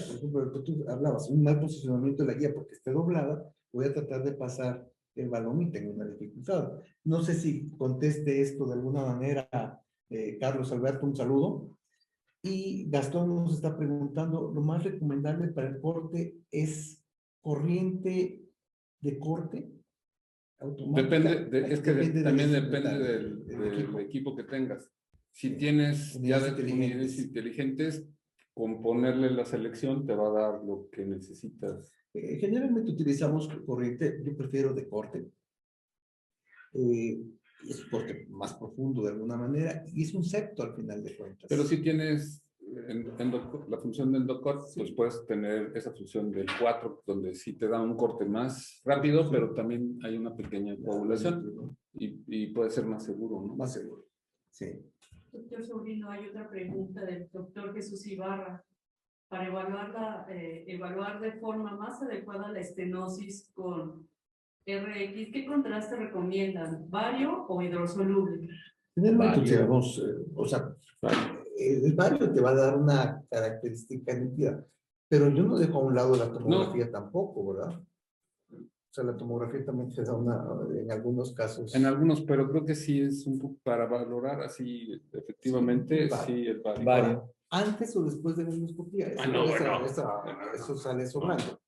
por ejemplo, que tú hablabas, un mal posicionamiento de la guía porque esté doblada, voy a tratar de pasar el balón y tengo una dificultad. No sé si conteste esto de alguna manera, Carlos Alberto, un saludo. Y Gastón nos está preguntando, lo más recomendable para el corte es corriente de corte. Depende, también depende del equipo que tengas. Si tienes ya de unidades inteligentes, con ponerle la selección te va a dar lo que necesitas. Generalmente utilizamos corriente, yo prefiero de corte. Es un corte más profundo de alguna manera y es un septo al final de cuentas. Pero si tienes la función de endocort, pues puedes tener esa función del 4, donde sí te da un corte más rápido, pero también hay una pequeña coagulación y puede ser más seguro, ¿no? Más seguro, sí. Doctor Sobrino, hay otra pregunta del doctor Jesús Ibarra. Para evaluar de forma más adecuada la estenosis con RX, ¿qué contraste recomiendan? ¿Bario o hidrosoluble? Generalmente Vario. utilizamos, o sea, el vario te va a dar una característica nítida, pero yo no dejo a un lado la tomografía tampoco, ¿verdad? O sea, la tomografía también te da en algunos casos. En algunos, pero creo que sí es un poco para valorar así, efectivamente, Sí, sí, el vario. Vario. Antes o después de la endoscopía. Ah, no, bueno. Eso sale sobrando.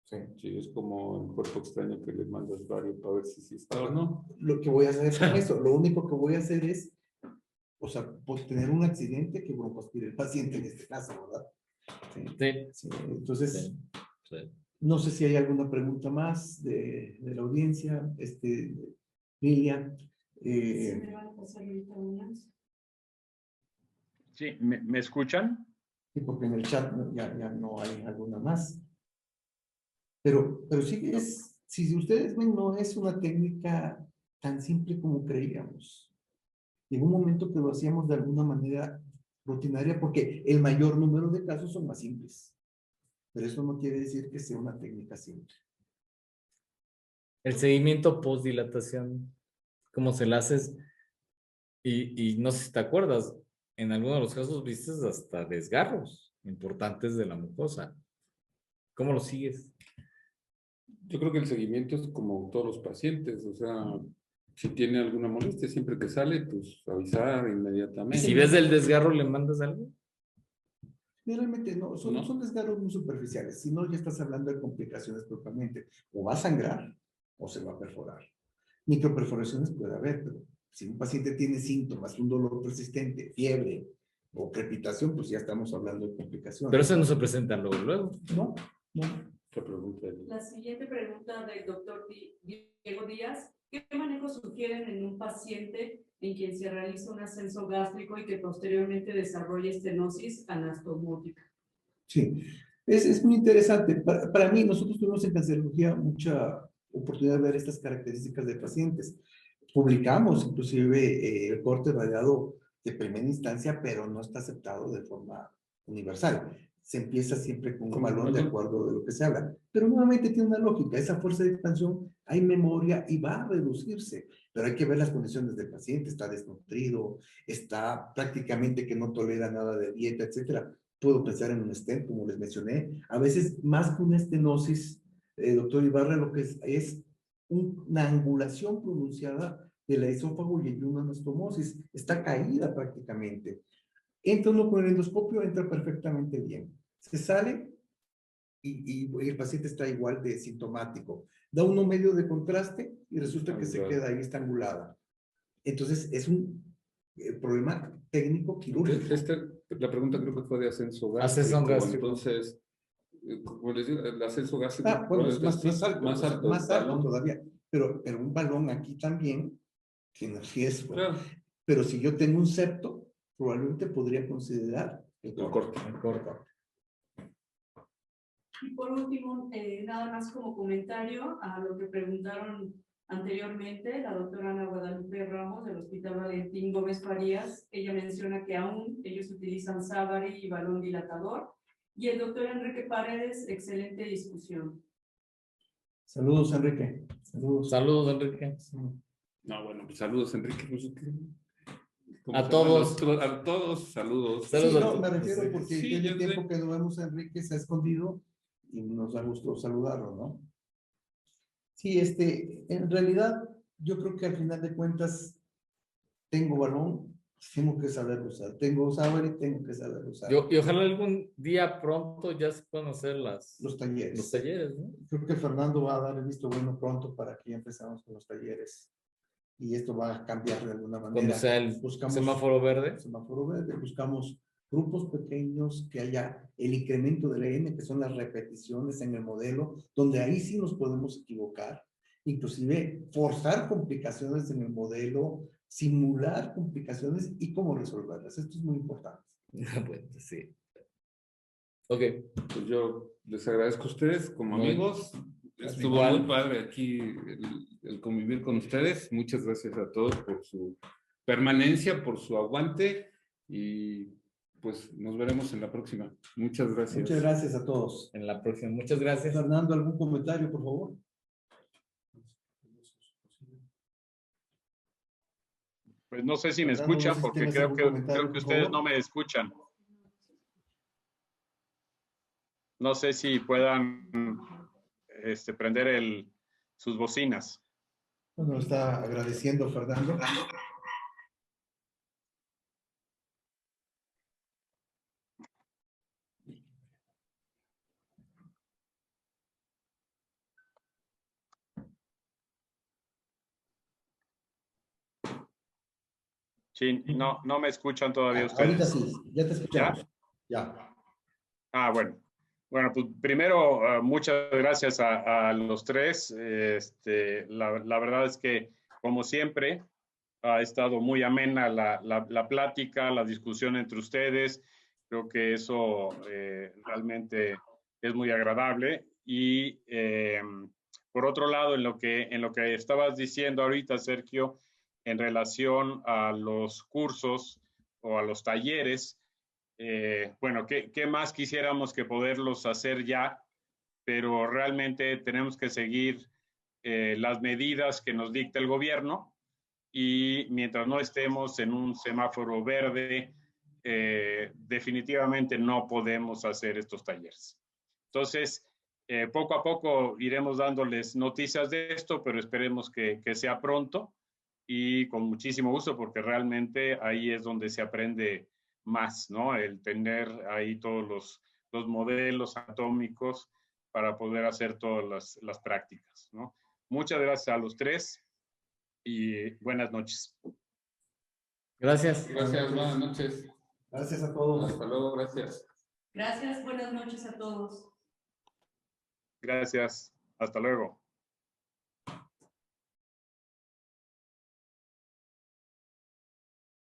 Sí. Sí, es como el cuerpo extraño que le mandas vario para ver si sí está o no. Lo que voy a hacer con eso, lo único que voy a hacer es, o sea, por tener un accidente que broncoaspire el paciente en este caso, ¿verdad? Sí. Sí. Sí, entonces, Sí, sí. no sé si hay alguna pregunta más de la audiencia, Lilian. ¿Se me van a pasar ahorita unas? Sí, ¿me escuchan? Sí, porque en el chat ya no hay alguna más. Pero sí si ustedes ven, no es una técnica tan simple como creíamos. Llegó un momento que lo hacíamos de alguna manera rutinaria porque el mayor número de casos son más simples. Pero eso no quiere decir que sea una técnica simple. El seguimiento post-dilatación, ¿cómo se la haces? Y no sé si te acuerdas, en algunos de los casos viste hasta desgarros importantes de la mucosa. ¿Cómo lo sigues? Yo creo que el seguimiento es como todos los pacientes, o sea, si tiene alguna molestia, siempre que sale, pues avisar Y inmediatamente. si ves el desgarro, ¿le mandas algo? Generalmente no, son desgarros muy superficiales. Si no, ya estás hablando de complicaciones propiamente. O va a sangrar o se va a perforar. Microperforaciones puede haber, pero si un paciente tiene síntomas, un dolor persistente, fiebre o crepitación, pues ya estamos hablando de complicaciones. Pero eso no se presenta luego. No, no. ¿Qué pregunta? La siguiente pregunta del doctor Diego Díaz. ¿Qué manejo sugieren en un paciente en quien se realiza un ascenso gástrico y que posteriormente desarrolla estenosis anastomótica? Sí, es muy interesante. Para mí, nosotros tuvimos en cancerología mucha oportunidad de ver estas características de pacientes. Publicamos inclusive el corte radiado de primera instancia, pero no está aceptado de forma universal. Se empieza siempre con un balón de acuerdo de lo que se habla. Pero nuevamente tiene una lógica. Esa fuerza de expansión, hay memoria y va a reducirse. Pero hay que ver las condiciones del paciente. Está desnutrido, está prácticamente que no tolera nada de dieta, etcétera. Puedo pensar en un stent, como les mencioné. A veces, más que una estenosis, doctor Ibarra, lo que es una angulación pronunciada del esófago y una anastomosis. Está caída prácticamente. Entra uno con el endoscopio, entra perfectamente bien. Se sale y el paciente está igual de sintomático. Da uno medio de contraste y resulta que se queda ahí estrangulada. Entonces, es un problema técnico quirúrgico. La pregunta creo que fue de ascenso gástrico. Ascenso gástrico. Entonces, como les digo, el ascenso gástrico. Bueno, es más alto, más alto todavía. Pero un balón aquí también tiene riesgo. Claro. Pero si yo tengo un septo, probablemente podría considerar el corte. El corte. Y por último, nada más como comentario a lo que preguntaron anteriormente, la doctora Ana Guadalupe Ramos del Hospital Valentín Gómez Farías. Ella menciona que aún ellos utilizan Savary y balón dilatador. Y el doctor Enrique Paredes, excelente discusión. Saludos, Enrique. Saludos. Saludos, Enrique. No, bueno, pues saludos, Enrique. A todos. A todos, saludos. Sí, Saludos a no, todos. me refiero porque Sí, tiene ya tiempo sé. que no vemos a Enrique, se ha escondido y nos da gusto saludarlo, ¿no? Sí, en realidad, yo creo que al final de cuentas, tengo balón, tengo que saber usar. Tengo Savary, tengo que saber usar. Y ojalá algún día pronto ya se puedan hacer Los talleres. los talleres, ¿no? Creo que Fernando va a dar el visto bueno pronto para que ya empezamos con los talleres. Y esto va a cambiar de alguna manera. Cuando sea el semáforo verde. Semáforo verde, buscamos grupos pequeños, que haya el incremento del N, que son las repeticiones en el modelo, donde ahí sí nos podemos equivocar, inclusive forzar complicaciones en el modelo, simular complicaciones y cómo resolverlas. Esto es muy importante. Bueno, sí. Ok. Pues yo les agradezco a ustedes como Muy- amigos. Estuvo Igual. muy padre aquí el convivir con ustedes. Muchas gracias a todos por su permanencia, por su aguante y pues nos veremos en la próxima. Muchas gracias. Muchas gracias a todos. En la próxima. Muchas gracias. Fernando, ¿algún comentario, por favor? Pues no sé si me Fernando, no escuchan sé si porque tienes creo algún que, comentario, creo que por ustedes favor. no me escuchan. No sé si puedan prender sus bocinas. Bueno, está agradeciendo Fernando. Sí, no me escuchan todavía Ahorita ustedes. sí, ya te escuchamos. Ya. Bueno. Bueno, pues primero, muchas gracias a los tres. La verdad es que, como siempre, ha estado muy amena la plática, la discusión entre ustedes. Creo que eso realmente es muy agradable. Y por otro lado, en lo que estabas diciendo ahorita, Sergio, en relación a los cursos o a los talleres, bueno, ¿qué más quisiéramos que poderlos hacer ya? Pero realmente tenemos que seguir las medidas que nos dicta el gobierno y mientras no estemos en un semáforo verde, definitivamente no podemos hacer estos talleres. Entonces, poco a poco iremos dándoles noticias de esto, pero esperemos que sea pronto y con muchísimo gusto, porque realmente ahí es donde se aprende más, ¿no? El tener ahí todos los modelos anatómicos para poder hacer todas las prácticas, ¿no? Muchas gracias a los tres y buenas noches. Gracias. Gracias, buenas noches. Gracias a todos. Hasta luego, gracias. Gracias, buenas noches a todos. Gracias. Hasta luego.